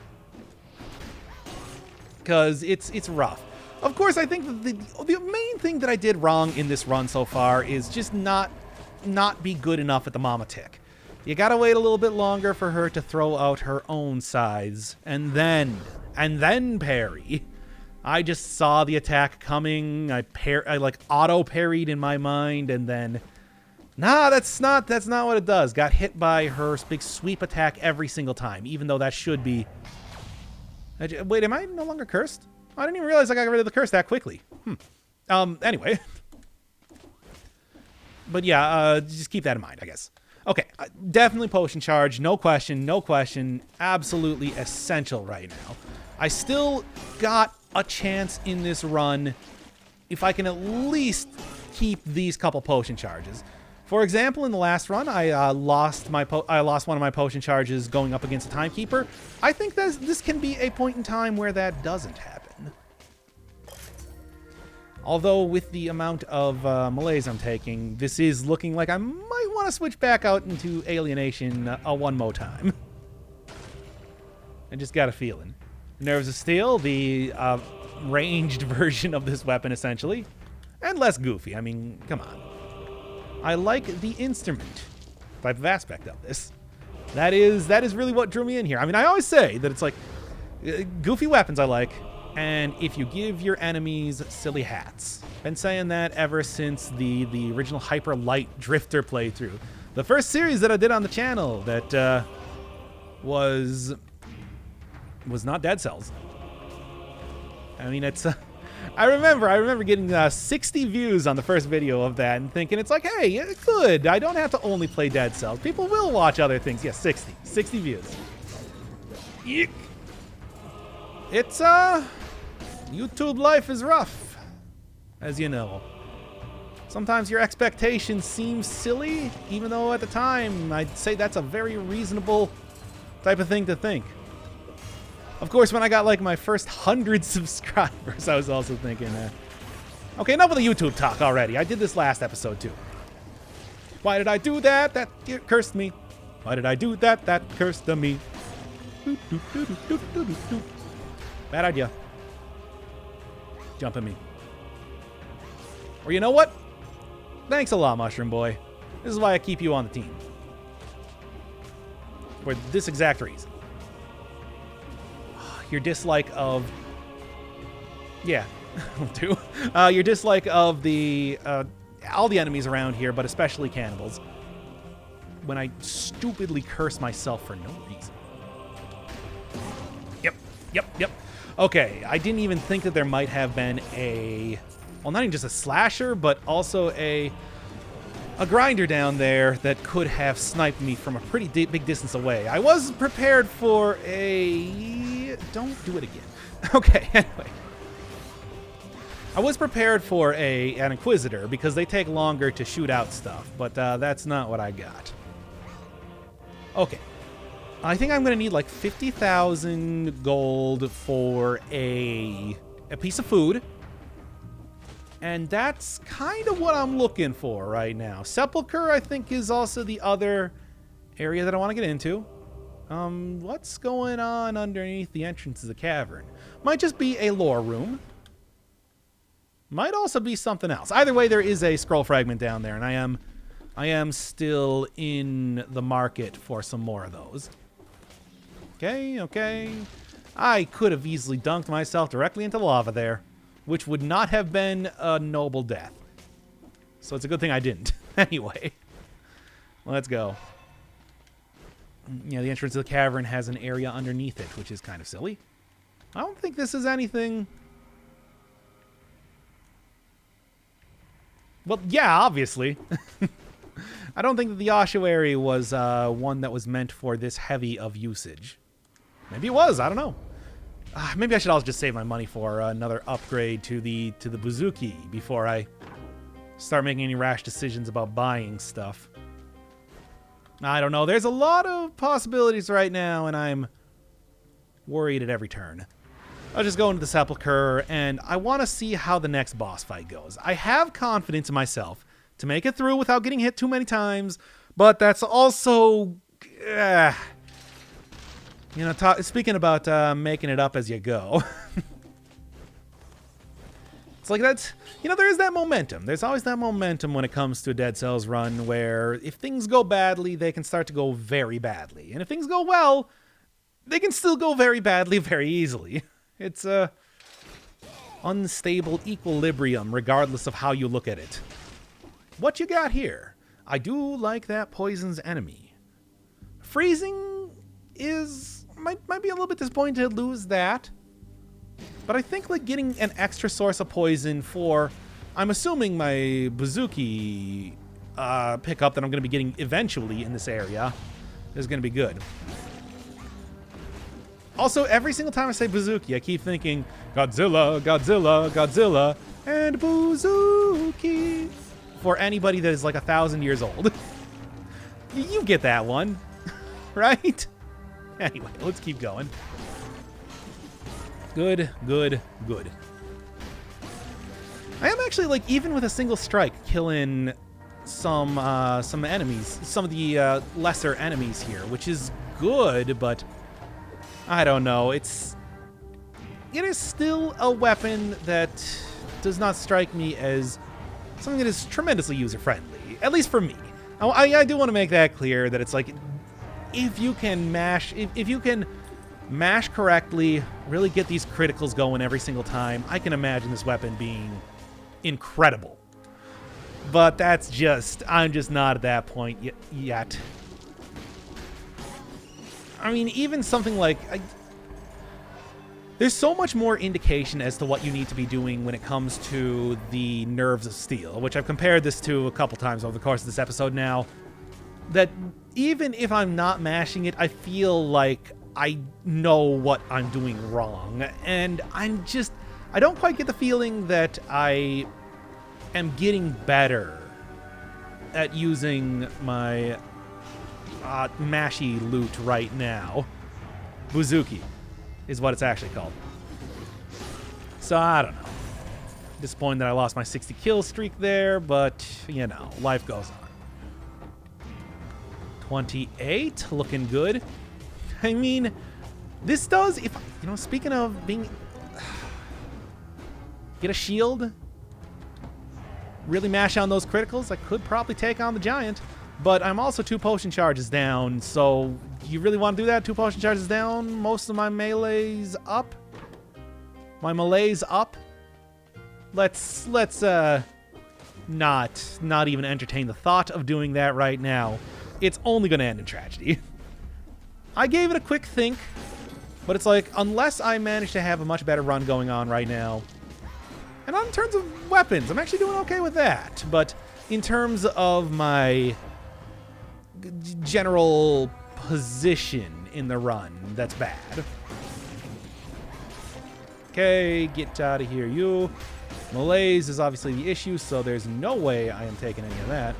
Because it's rough. Of course, I think the main thing that I did wrong in this run so far is just not be good enough at the Mama Tick. You gotta wait a little bit longer for her to throw out her own scythes, and then parry. I just saw the attack coming. I like auto parried in my mind, and then that's not what it does. Got hit by her big sweep attack every single time, even though that should be... Wait, am I no longer cursed? I didn't even realize I got rid of the curse that quickly. Anyway. But yeah, just keep that in mind, I guess. Okay, definitely potion charge, no question, absolutely essential right now. I still got a chance in this run if I can at least keep these couple potion charges. For example, in the last run, I lost one of my potion charges going up against a Timekeeper. I think this can be a point in time where that doesn't happen. Although with the amount of malaise I'm taking, this is looking like I might want to switch back out into Alienation one more time. I just got a feeling. Nerves of Steel, the ranged version of this weapon, essentially. And less goofy. I mean, come on. I like the instrument type of aspect of this. That is really what drew me in here. I mean, I always say that it's like goofy weapons I like, and if you give your enemies silly hats. Been saying that ever since the original Hyper Light Drifter playthrough. The first series that I did on the channel that was not Dead Cells. I mean, it's... I remember getting 60 views on the first video of that and thinking it's like, hey, good. I don't have to only play Dead Cells. People will watch other things. Yeah, 60 views. Eek. It's, YouTube life is rough, as you know. Sometimes your expectations seem silly, even though at the time I'd say that's a very reasonable type of thing to think. Of course, when I got like my first 100 subscribers, I was also thinking, okay, enough of the YouTube talk already. I did this last episode too. Why did I do that? That cursed me. Why did I do that? That cursed me. Bad idea. Jump at me. Or you know what? Thanks a lot, Mushroom Boy. This is why I keep you on the team. For this exact reason. Your dislike of... Yeah, will do. Your dislike of the... all the enemies around here, but especially cannibals. When I stupidly curse myself for no reason. Yep. Okay, I didn't even think that there might have been a... Well, not even just a slasher, but also a grinder down there that could have sniped me from a pretty big distance away. I was prepared for a... Don't do it again. Okay, anyway. I was prepared for an Inquisitor because they take longer to shoot out stuff, but that's not what I got. Okay. I think I'm going to need like 50,000 gold for a piece of food. And that's kind of what I'm looking for right now. Sepulcher, I think, is also the other area that I want to get into. What's going on underneath the entrance of the cavern? Might just be a lore room. Might also be something else. Either way, there is a scroll fragment down there, and I am still in the market for some more of those. Okay. I could have easily dunked myself directly into lava there, which would not have been a noble death. So it's a good thing I didn't. Anyway, let's go. Yeah, the entrance to the cavern has an area underneath it, which is kind of silly. I don't think this is anything... Well, yeah, obviously. I don't think that the ossuary was one that was meant for this heavy of usage. Maybe it was, I don't know. Maybe I should also just save my money for another upgrade to the Bouzouki before I start making any rash decisions about buying stuff. I don't know. There's a lot of possibilities right now, and I'm worried at every turn. I'll just go into the Sepulcher, and I want to see how the next boss fight goes. I have confidence in myself to make it through without getting hit too many times, but that's also... You know, speaking about making it up as you go. It's like that's... You know, there is that momentum. There's always that momentum when it comes to a Dead Cells run where if things go badly, they can start to go very badly. And if things go well, they can still go very badly very easily. It's a unstable equilibrium regardless of how you look at it. What you got here? I do like that poison's enemy. Freezing is... Might be a little bit disappointed to lose that. But I think like getting an extra source of poison for, I'm assuming my Bouzouki pickup that I'm going to be getting eventually in this area is going to be good. Also, every single time I say Bouzouki, I keep thinking Godzilla, Godzilla, Godzilla, and Bouzouki. For anybody that is like 1,000 years old. You get that one, right? Anyway, let's keep going. Good. I am actually, like, even with a single strike, killing some enemies, some of the lesser enemies here, which is good, but I don't know. It is still a weapon that does not strike me as something that is tremendously user-friendly, at least for me. I do want to make that clear that it's like, if you can mash correctly, really get these criticals going every single time, I can imagine this weapon being incredible. But that's just, I'm just not at that point yet. I mean, even something like, there's so much more indication as to what you need to be doing when it comes to the Nerves of Steel, which I've compared this to a couple times over the course of this episode now, that even if I'm not mashing it, I feel like I know what I'm doing wrong. And I don't quite get the feeling that I am getting better at using my mashy loot right now. Bouzouki is what it's actually called. So I don't know. Disappointed that I lost my 60 kill streak there, but you know, life goes on. 28, looking good. I mean, this does, if, you know, speaking of being, get a shield, really mash on those criticals, I could probably take on the giant, but I'm also 2 potion charges down, so you really want to do that? 2 potion charges down, most of my melee's up. My melee's up. Let's not even entertain the thought of doing that right now. It's only going to end in tragedy. I gave it a quick think, but it's like, unless I manage to have a much better run going on right now, and in terms of weapons, I'm actually doing okay with that, but in terms of my general position in the run, that's bad. Okay, get out of here, you. Malaise is obviously the issue, so there's no way I am taking any of that.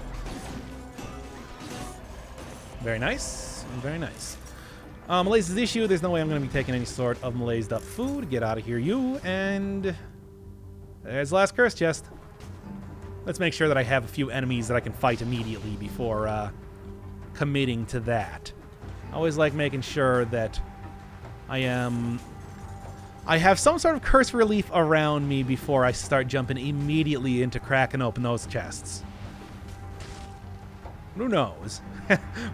Very nice. Very nice. Malaise is the issue. There's no way I'm going to be taking any sort of malaised up food. Get out of here, you. And there's the last curse chest. Let's make sure that I have a few enemies that I can fight immediately before committing to that. I always like making sure that I have some sort of curse relief around me before I start jumping immediately into cracking open those chests. Who knows?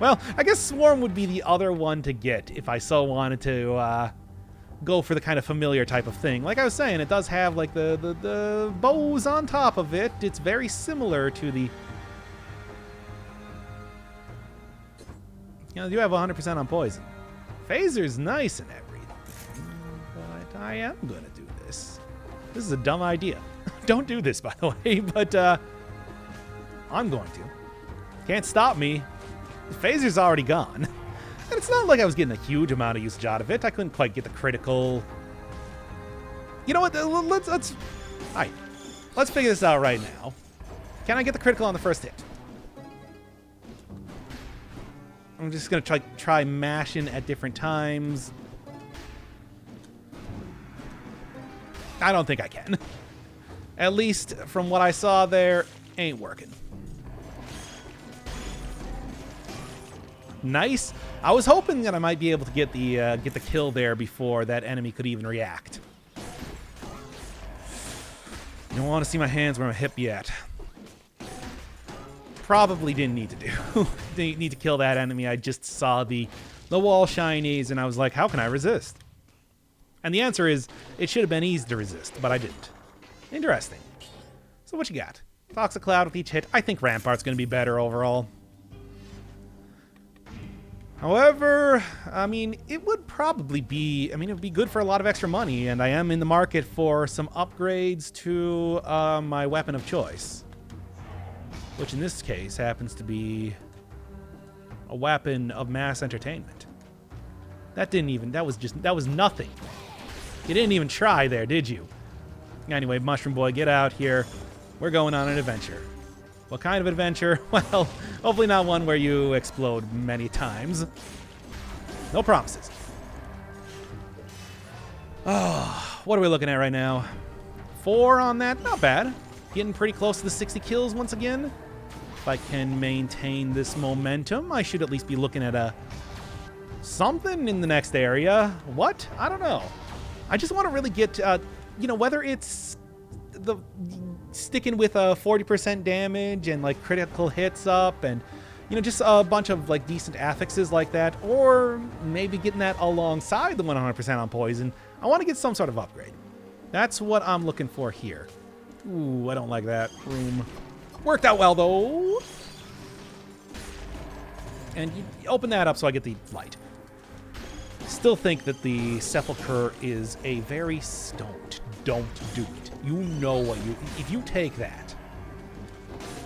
Well, I guess Swarm would be the other one to get if I so wanted to go for the kind of familiar type of thing. Like I was saying, it does have like the bows on top of it. It's very similar to the... You know, you have 100% on poison. Phaser's nice and everything, but I am going to do this. This is a dumb idea. Don't do this, by the way, but I'm going to. Can't stop me. The phaser's already gone. And it's not like I was getting a huge amount of usage out of it. I couldn't quite get the critical... You know what? Let's all right. Let's figure this out right now. Can I get the critical on the first hit? I'm just going to try mashing at different times. I don't think I can. At least from what I saw there, ain't working. Nice. I was hoping that I might be able to get the kill there before that enemy could even react. You don't want to see my hands where my hip yet. Probably didn't need to do. Didn't need to kill that enemy. I just saw the wall shinies and I was like, how can I resist? And the answer is, it should have been easy to resist, but I didn't. Interesting. So what you got? Toxic Cloud with each hit. I think Rampart's going to be better overall. However, I mean, it would probably be, it would be good for a lot of extra money, and I am in the market for some upgrades to my weapon of choice. Which in this case happens to be a weapon of mass entertainment. That was nothing. You didn't even try there, did you? Anyway, Mushroom Boy, get out here. We're going on an adventure. What kind of adventure? Well, hopefully not one where you explode many times. No promises. Oh, what are we looking at right now? 4 on that? Not bad. Getting pretty close to the 60 kills once again. If I can maintain this momentum, I should at least be looking at something in the next area. What? I don't know. I just want to really get, you know, whether it's the sticking with a 40% damage and like critical hits up and, you know, just a bunch of like decent affixes like that, or maybe getting that alongside the 100% on poison. I want to get some sort of upgrade. That's what I'm looking for here. Ooh, I don't like that room. Worked out well though. And you open that up so I get the light. Still think that the Sepulchre is a very don't do it. You know what if you take that,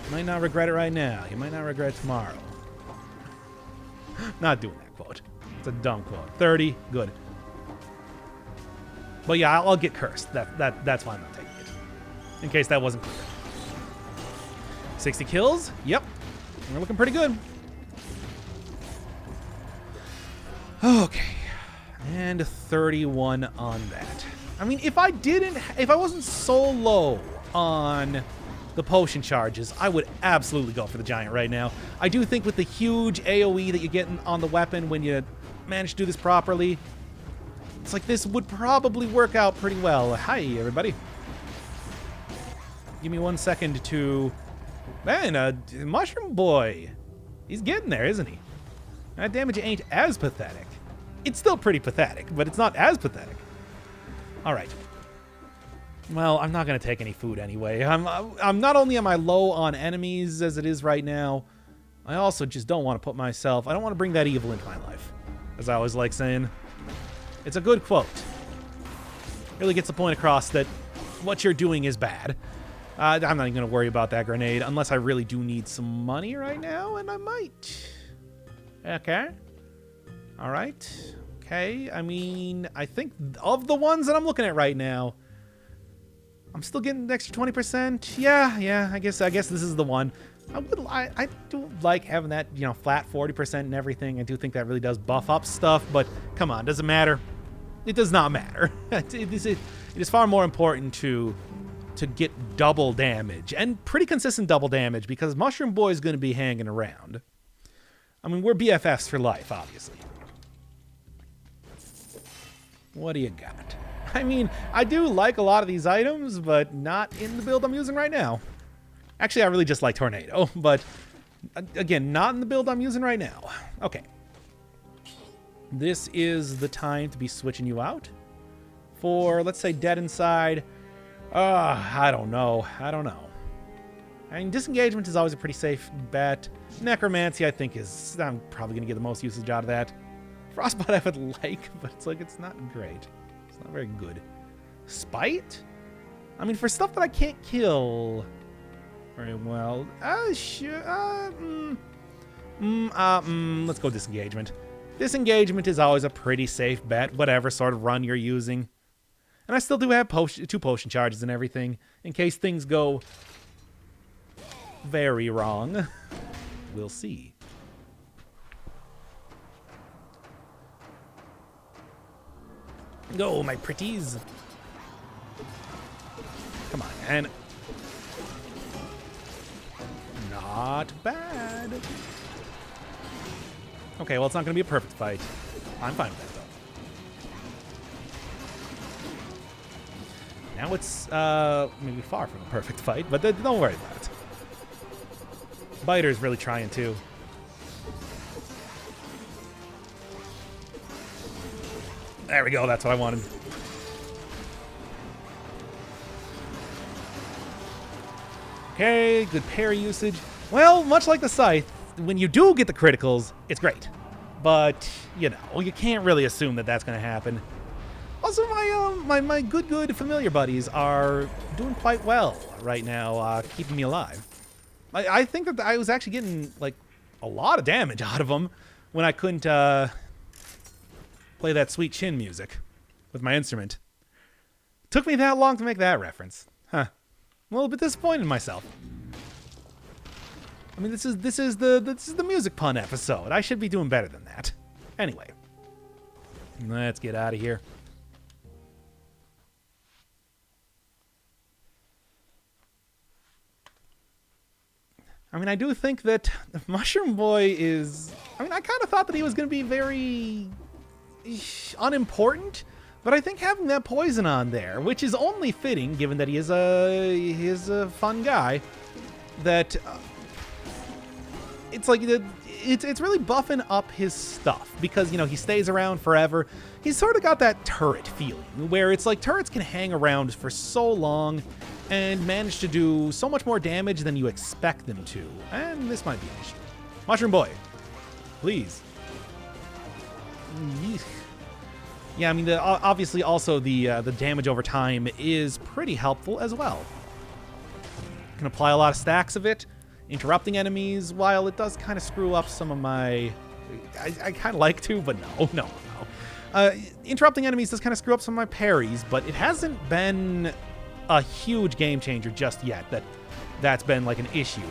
you might not regret it right now. You might not regret it tomorrow. Not doing that quote. It's a dumb quote. 30, good. But yeah, I'll get cursed. That's why I'm not taking it. In case that wasn't clear. 60 kills. Yep. We're looking pretty good. Okay. And 31 on that. I mean, if I wasn't so low on the potion charges, I would absolutely go for the giant right now. I do think with the huge AoE that you get on the weapon when you manage to do this properly, it's like this would probably work out pretty well. Hi, everybody. Give me 1 second to... Man, Mushroom Boi. He's getting there, isn't he? That damage ain't as pathetic. It's still pretty pathetic, but it's not as pathetic. All right. Well, I'm not going to take any food anyway. I'm not only am I low on enemies as it is right now, I also just don't want to put myself... I don't want to bring that evil into my life, as I always like saying. It's a good quote. Really gets the point across that what you're doing is bad. I'm not even going to worry about that grenade unless I really do need some money right now, and I might. Okay. All right. Okay. I mean, I think of the ones that I'm looking at right now, I'm still getting an extra 20%. Yeah. I guess this is the one. I do like having that, flat 40% and everything. I do think that really does buff up stuff, but come on, does it matter? It does not matter. It is far more important to get double damage, and pretty consistent double damage, because Mushroom Boi is going to be hanging around. I mean, we're BFFs for life, obviously. What do you got? I mean, I do like a lot of these items, but not in the build I'm using right now. Actually, I really just like Tornado, but again, not in the build I'm using right now. Okay. This is the time to be switching you out for, let's say, Dead Inside. I don't know. I mean, Disengagement is always a pretty safe bet. Necromancy, I think, I'm probably going to get the most usage out of that. Frostbite I would like, but it's not great. It's not very good. Spite? I mean, for stuff that I can't kill very well. Sure. Let's go Disengagement. Disengagement is always a pretty safe bet, whatever sort of run you're using. And I still do have 2 potion charges and everything, in case things go very wrong. We'll see. Go, my pretties. Come on, man. Not bad. Okay, well, it's not going to be a perfect fight. I'm fine with that, though. Now it's maybe far from a perfect fight, but don't worry about it. Biter's really trying too. There we go, that's what I wanted. Okay, good parry usage. Well, much like the Scythe, when you do get the criticals, it's great. But, you can't really assume that that's going to happen. Also, my good familiar buddies are doing quite well right now, keeping me alive. I think that I was actually getting, a lot of damage out of them when I couldn't play that sweet chin music with my instrument. Took me that long to make that reference. Huh. I'm a little bit disappointed in myself. I mean, this is the music pun episode. I should be doing better than that. Anyway, let's get out of here. I mean, I do think that Mushroom Boi is... I mean, I kind of thought that he was going to be very unimportant, but I think having that poison on there, which is only fitting given that he is a fun guy, that it's really buffing up his stuff because, he stays around forever. He's sort of got that turret feeling where it's like turrets can hang around for so long and manage to do so much more damage than you expect them to. And this might be an issue. Mushroom Boi, please. Yeah, I mean, obviously also the damage over time is pretty helpful as well. You can apply a lot of stacks of it, interrupting enemies, while it does kind of screw up some of my I kind of like to, but no. Interrupting enemies does kind of screw up some of my parries, but it hasn't been a huge game changer just yet that's been like an issue.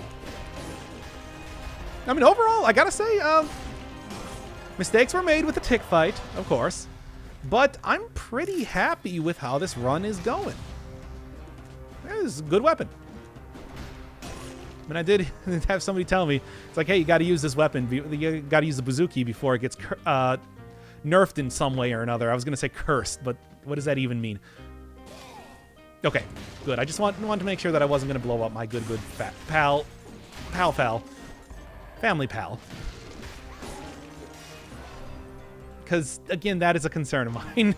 I mean, overall, I gotta say, mistakes were made with the tick fight, of course, but I'm pretty happy with how this run is going. It is a good weapon. And I did have somebody tell me, it's like, hey, you got to use this weapon. You got to use the Bouzouki before it gets nerfed in some way or another. I was going to say cursed, but what does that even mean? Okay, good. I just wanted to make sure that I wasn't going to blow up my good fat family pal. Because, again, that is a concern of mine.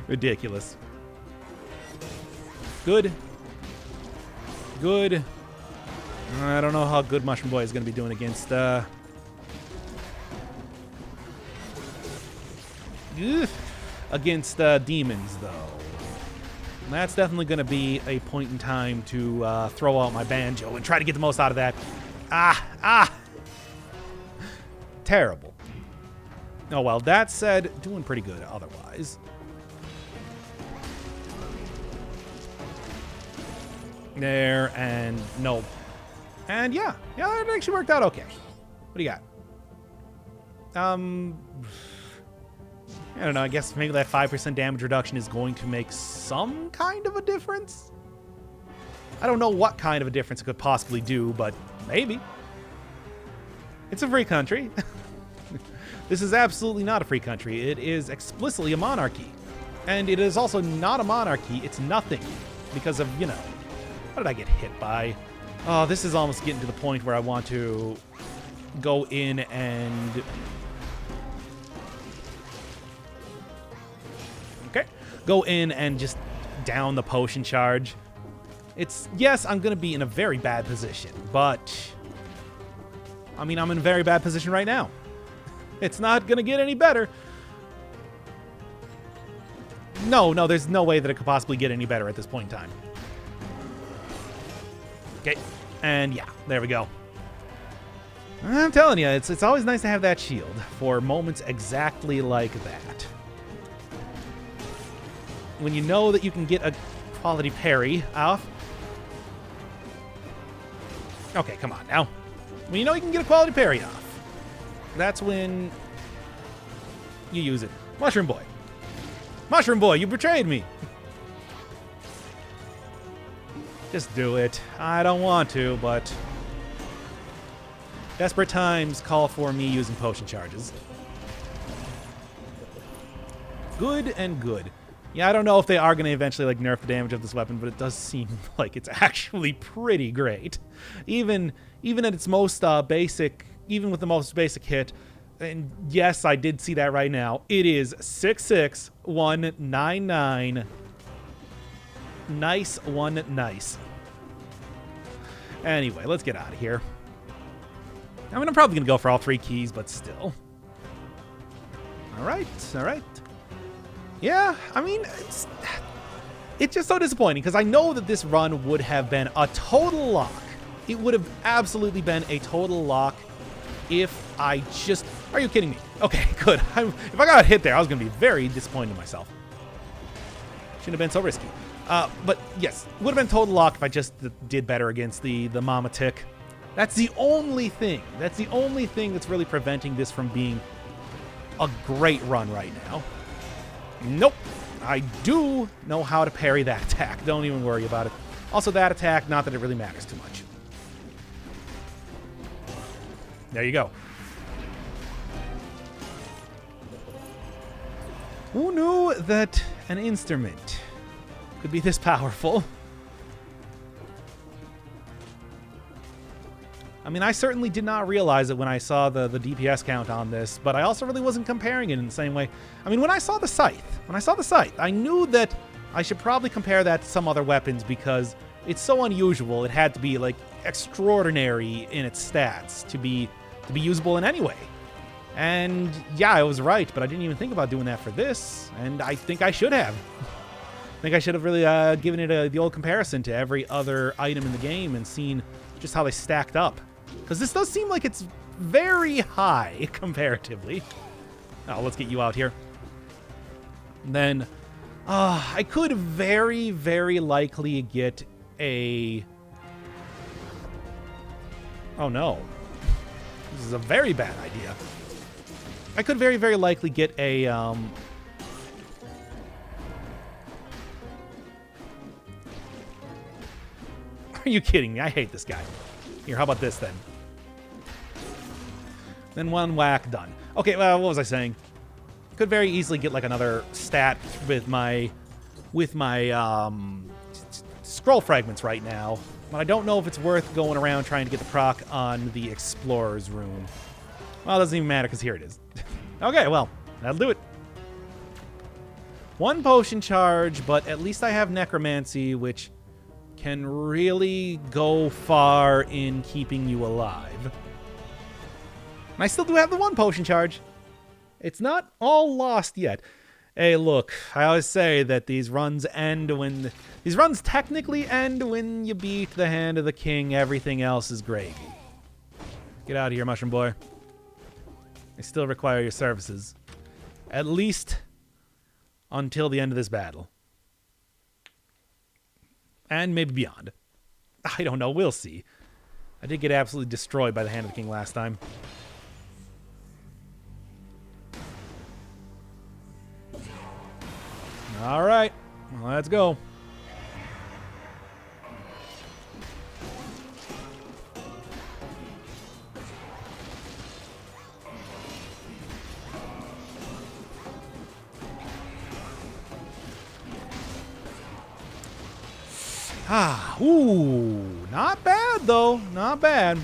Ridiculous. Good. I don't know how good Mushroom Boi is going to be doing against demons, though. That's definitely going to be a point in time to throw out my banjo and try to get the most out of that. Terrible. Oh, well, that said, doing pretty good otherwise. There, and nope. And yeah, it actually worked out okay. What do you got? I don't know, I guess maybe that 5% damage reduction is going to make some kind of a difference? I don't know what kind of a difference it could possibly do, but maybe. It's a free country. This is absolutely not a free country. It is explicitly a monarchy. And it is also not a monarchy, it's nothing. Because of, what did I get hit by? Oh, this is almost getting to the point where I want to go in and... Go in and just down the potion charge. Yes, I'm going to be in a very bad position, but... I mean, I'm in a very bad position right now. It's not going to get any better. No, there's no way that it could possibly get any better at this point in time. Okay, and yeah, there we go. I'm telling you, it's always nice to have that shield for moments exactly like that. When you know that you can get a quality parry off. Okay, come on now. When you know you can get a quality parry off, that's when you use it. Mushroom Boi. Mushroom Boi, you betrayed me. Just do it. I don't want to, but desperate times call for me using potion charges. Good and good. Yeah, I don't know if they are going to eventually nerf the damage of this weapon, but it does seem like it's actually pretty great. Even at its most basic, even with the most basic hit, and yes, I did see that right now, it is 66199. Nice one, nice. Anyway, let's get out of here. I mean, I'm probably going to go for all 3 keys, but still. All right. Yeah, I mean, it's just so disappointing because I know that this run would have been a total lock. It would have absolutely been a total lock if I just... Are you kidding me? Okay, good. If I got hit there, I was going to be very disappointed in myself. Shouldn't have been so risky. But yes, would have been total lock if I just did better against the Mama Tick. That's the only thing. That's the only thing that's really preventing this from being a great run right now. Nope. I do know how to parry that attack. Don't even worry about it. Also, that attack, not that it really matters too much. There you go. Who knew that an instrument could be this powerful? I mean, I certainly did not realize it when I saw the DPS count on this, but I also really wasn't comparing it in the same way. I mean, when I saw the scythe, I knew that I should probably compare that to some other weapons because it's so unusual. It had to be extraordinary in its stats to be usable in any way. And yeah, I was right, but I didn't even think about doing that for this, and I think I should have. I think I should have really given it the old comparison to every other item in the game and seen just how they stacked up. Because this does seem like it's very high comparatively. Oh, let's get you out here. Then I could very, very likely get a... Oh, no. This is a very bad idea. I could very, very likely get a... Are you kidding me? I hate this guy. Here, how about this then? Then one whack, done. Okay, well, what was I saying? Could very easily get like another stat with my scroll fragments right now, but I don't know if it's worth going around trying to get the proc on the Explorer's Room. Well, it doesn't even matter because here it is. Okay, well, that'll do it. One potion charge, but at least I have Necromancy, which can really go far in keeping you alive. And I still do have the one potion charge. It's not all lost yet. Hey, look, I always say that these runs end when... These runs technically end when you beat the Hand of the King. Everything else is gravy. Get out of here, Mushroom Boy. I still require your services. At least until the end of this battle. And maybe beyond. I don't know, we'll see. I did get absolutely destroyed by the Hand of the King last time. All right, well, let's go. Ah, ooh, not bad though, not bad.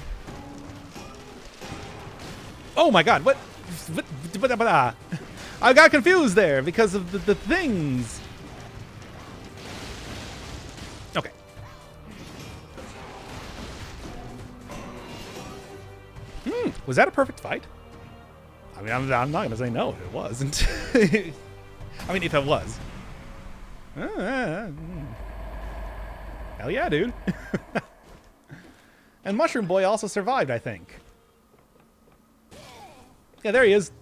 Oh my God, what? I got confused there because of the things. Okay. Was that a perfect fight? I mean, I'm not going to say no if it wasn't. I mean, if it was. Hell yeah, dude. And Mushroom Boy also survived, I think. Yeah, there he is.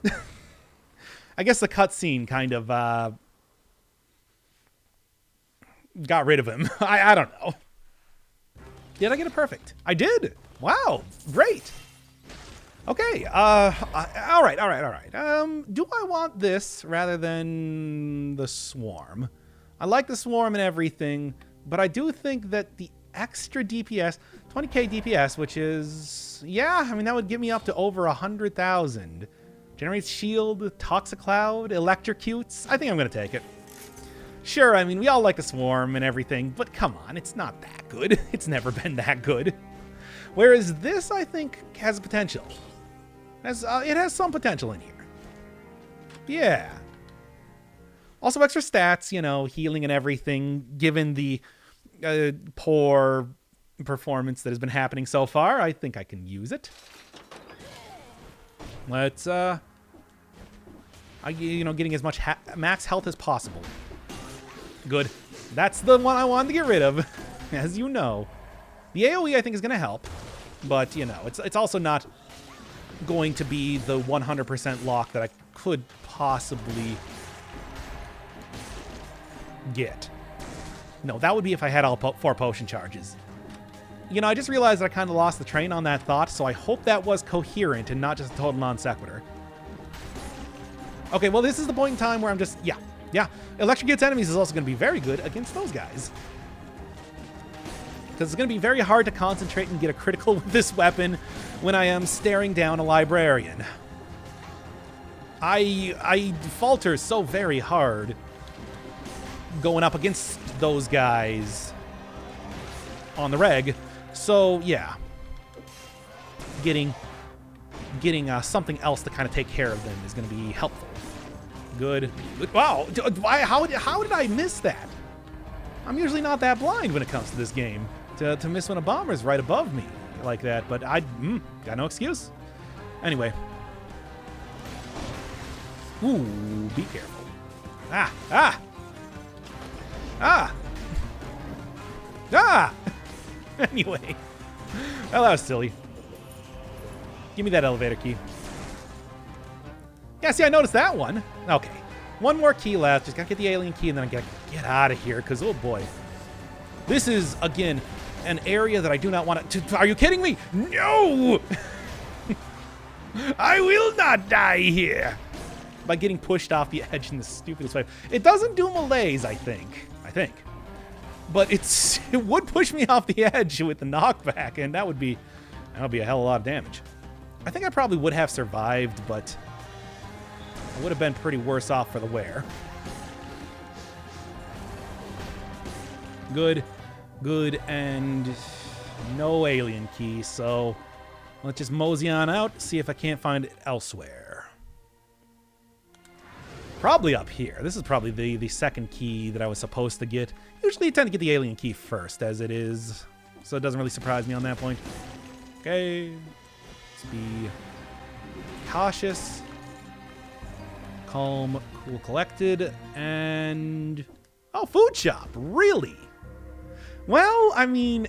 I guess the cutscene kind of got rid of him. I don't know. Did I get it perfect? I did. Wow, great. Okay. All right. Do I want this rather than the swarm? I like the swarm and everything, but I do think that the extra DPS, 20k DPS, which is, yeah, I mean, that would get me up to over 100,000. Generates shield, toxic cloud, electrocutes. I think I'm going to take it. Sure, I mean, we all like the swarm and everything, but come on, it's not that good. It's never been that good. Whereas this, I think, has potential. It has some potential in here. Yeah. Also extra stats, you know, healing and everything, given the poor performance that has been happening so far. I think I can use it. Let's, getting as much max health as possible. Good. That's the one I wanted to get rid of, as you know. The AoE, I think, is going to help, but, you know, it's also not going to be the 100% lock that I could possibly get. No, that would be if I had all 4 potion charges. You know, I just realized that I kind of lost the train on that thought, so I hope that was coherent and not just a total non sequitur. Okay, well, this is the point in time where I'm just, yeah. Electrocutes enemies is also going to be very good against those guys. Because it's going to be very hard to concentrate and get a critical with this weapon when I am staring down a librarian. I falter so very hard going up against those guys on the reg. So, yeah. Getting something else to kind of take care of them is going to be helpful. Good. Wow. How did I miss that? I'm usually not that blind when it comes to this game. To miss when a bomber's right above me like that, but I got no excuse. Anyway. Ooh, be careful. Ah! Anyway. Well, that was silly. Give me that elevator key. Yeah, see, I noticed that one. Okay. One more key left. Just gotta get the alien key and then I gotta get out of here because, oh boy. This is, again, an area that I do not want to... Are you kidding me? No! I will not die here. By getting pushed off the edge in the stupidest way. It doesn't do malaise, I think. But it would push me off the edge with the knockback, and that would be a hell of a lot of damage. I think I probably would have survived, but I would have been pretty worse off for the wear. Good, and no alien key, so let's just mosey on out, see if I can't find it elsewhere. Probably up here. This is probably the second key that I was supposed to get. Usually you tend to get the alien key first, as it is, so it doesn't really surprise me on that point. Okay, let's be cautious, calm, cool, collected, and... Oh, food shop, really? Well, I mean,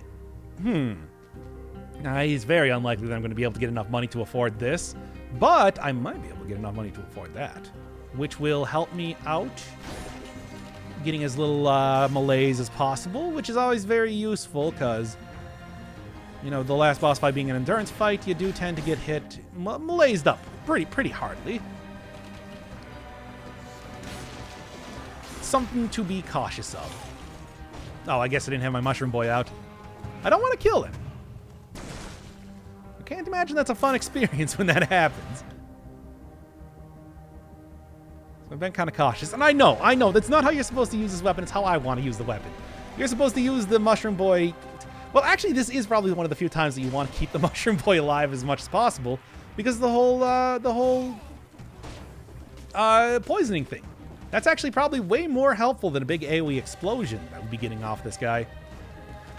it's very unlikely that I'm going to be able to get enough money to afford this, but I might be able to get enough money to afford that, which will help me out getting as little malaise as possible, which is always very useful because, you know, the last boss fight being an endurance fight, you do tend to get hit, malaised up pretty hardly. Something to be cautious of. Oh, I guess I didn't have my Mushroom Boi out. I don't want to kill him. I can't imagine that's a fun experience when that happens. So I've been kind of cautious. And I know, that's not how you're supposed to use this weapon. It's how I want to use the weapon. You're supposed to use the Mushroom Boi... Well, actually, this is probably one of the few times that you want to keep the Mushroom Boi alive as much as possible, because the whole poisoning thing. That's actually probably way more helpful than a big AoE explosion that would be getting off this guy.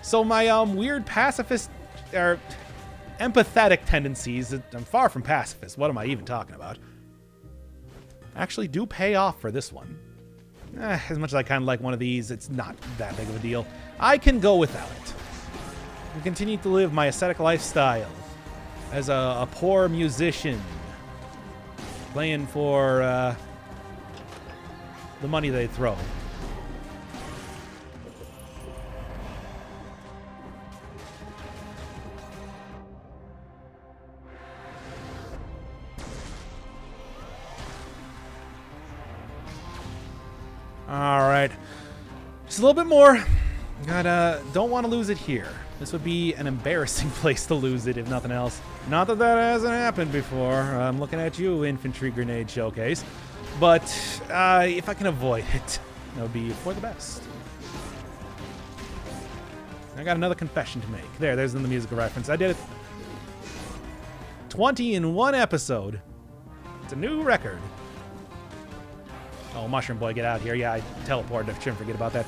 So my weird pacifist or empathetic tendencies, I'm far from pacifist. What am I even talking about? Actually do pay off for this one. As much as I kind of like one of these, it's not that big of a deal. I can go without it. I continue to live my ascetic lifestyle as a poor musician playing for the money they throw. All right, just a little bit more. Don't want to lose it here. This would be an embarrassing place to lose it, if nothing else. Not that that hasn't happened before. I'm looking at you, Infantry Grenade Showcase. But if I can avoid it, that would be for the best. I got another confession to make. There's the musical reference. I did it. 20 in one episode. It's a new record. Oh, Mushroom Boi, get out here. Yeah, I teleported. I shouldn't forget about that.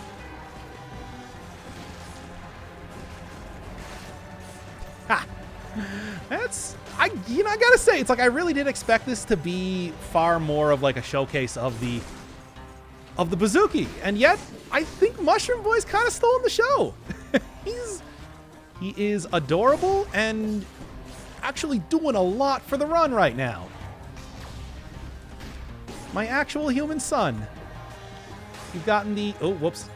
Ha! I gotta say, it's like I really did expect this to be far more of like a showcase of the Bouzouki, and yet I think Mushroom Boi's kind of stolen the show. He is adorable and actually doing a lot for the run right now. My actual human son. You've gotten the whoops,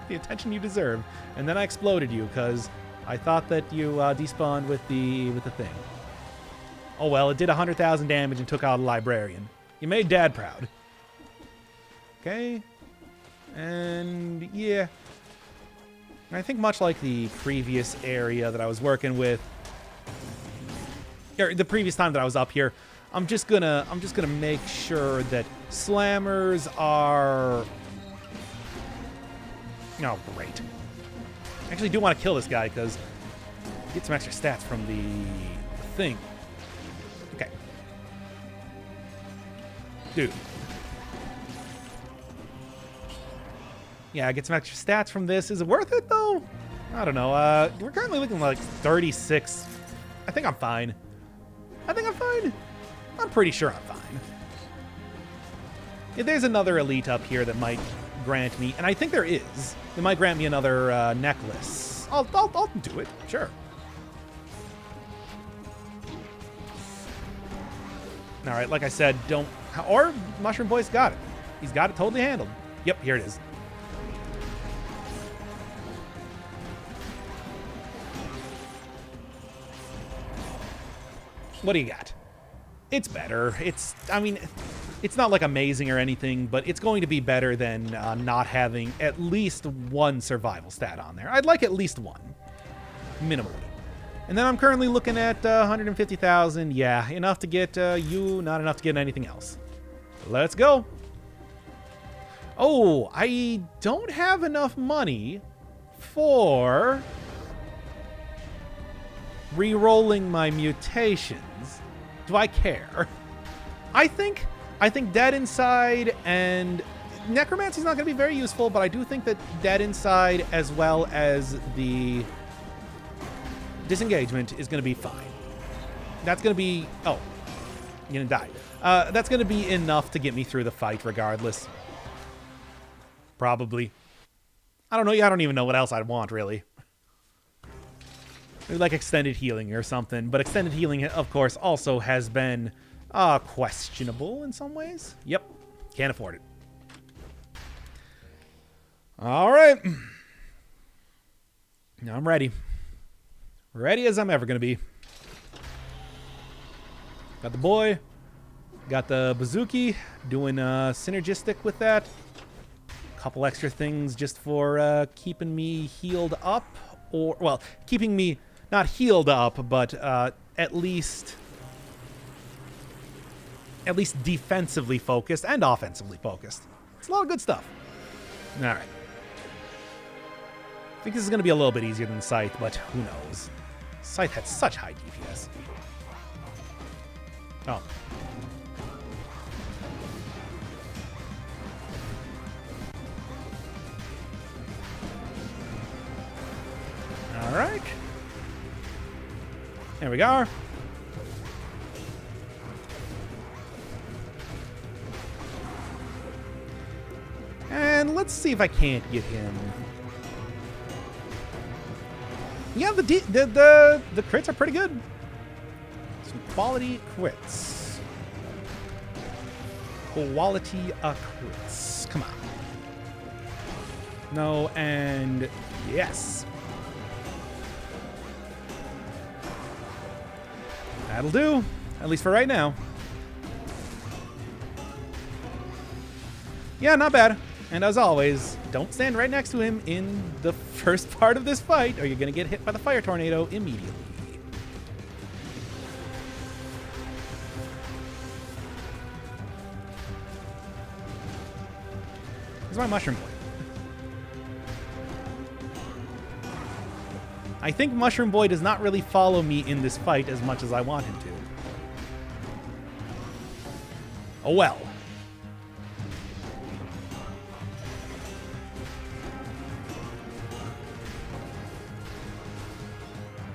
the attention you deserve, and then I exploded you because I thought that you despawned with the thing. Oh well, it did 100,000 damage and took out a librarian. You made Dad proud. Okay. And yeah. I think much like the previous area that I was working with, or the previous time that I was up here, I'm just gonna make sure that slammers are... Oh, great. I actually do want to kill this guy because get some extra stats from the thing. Okay. Dude. Yeah, I get some extra stats from this. Is it worth it, though? I don't know. We're currently looking like 36. I think I'm fine. I'm pretty sure I'm fine. If there's another elite up here that might grant me, and I think there is, it might grant me another necklace. I'll do it, sure. All right, like I said, don't... Or Mushroom Boy's got it. He's got it totally handled. Yep, here it is. What do you got? It's better. I mean, it's not like amazing or anything, but it's going to be better than not having at least one survival stat on there. I'd like at least one, minimally. And then I'm currently looking at 150,000. Yeah, enough to get you, not enough to get anything else. Let's go. Oh, I don't have enough money for re-rolling my mutations. Do I care? I think Dead Inside and Necromancy's not going to be very useful, but I do think that Dead Inside as well as the Disengagement is going to be fine. That's going to be... Oh, you're going to die. That's going to be enough to get me through the fight regardless. Probably. I don't know. I don't even know what else I'd want, really. Maybe like extended healing or something. But extended healing, of course, also has been questionable in some ways. Yep. Can't afford it. All right. Now I'm ready. Ready as I'm ever going to be. Got the boy. Got the Bouzouki. Doing synergistic with that. Couple extra things just for keeping me healed up. Or, well, keeping me... Not healed up, but at least defensively focused and offensively focused. It's a lot of good stuff. All right. I think this is going to be a little bit easier than Scythe, but who knows? Scythe had such high DPS. Oh. All right. There we go. And let's see if I can't get him. Yeah, the crits are pretty good. Some quality crits. Quality crits. Come on. No, and yes. That'll do, at least for right now. Yeah, not bad. And as always, don't stand right next to him in the first part of this fight, or you're going to get hit by the fire tornado immediately. Here's my Mushroom Boy. I think Mushroom Boy does not really follow me in this fight as much as I want him to. Oh well.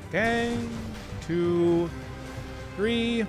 Okay. 2, 3.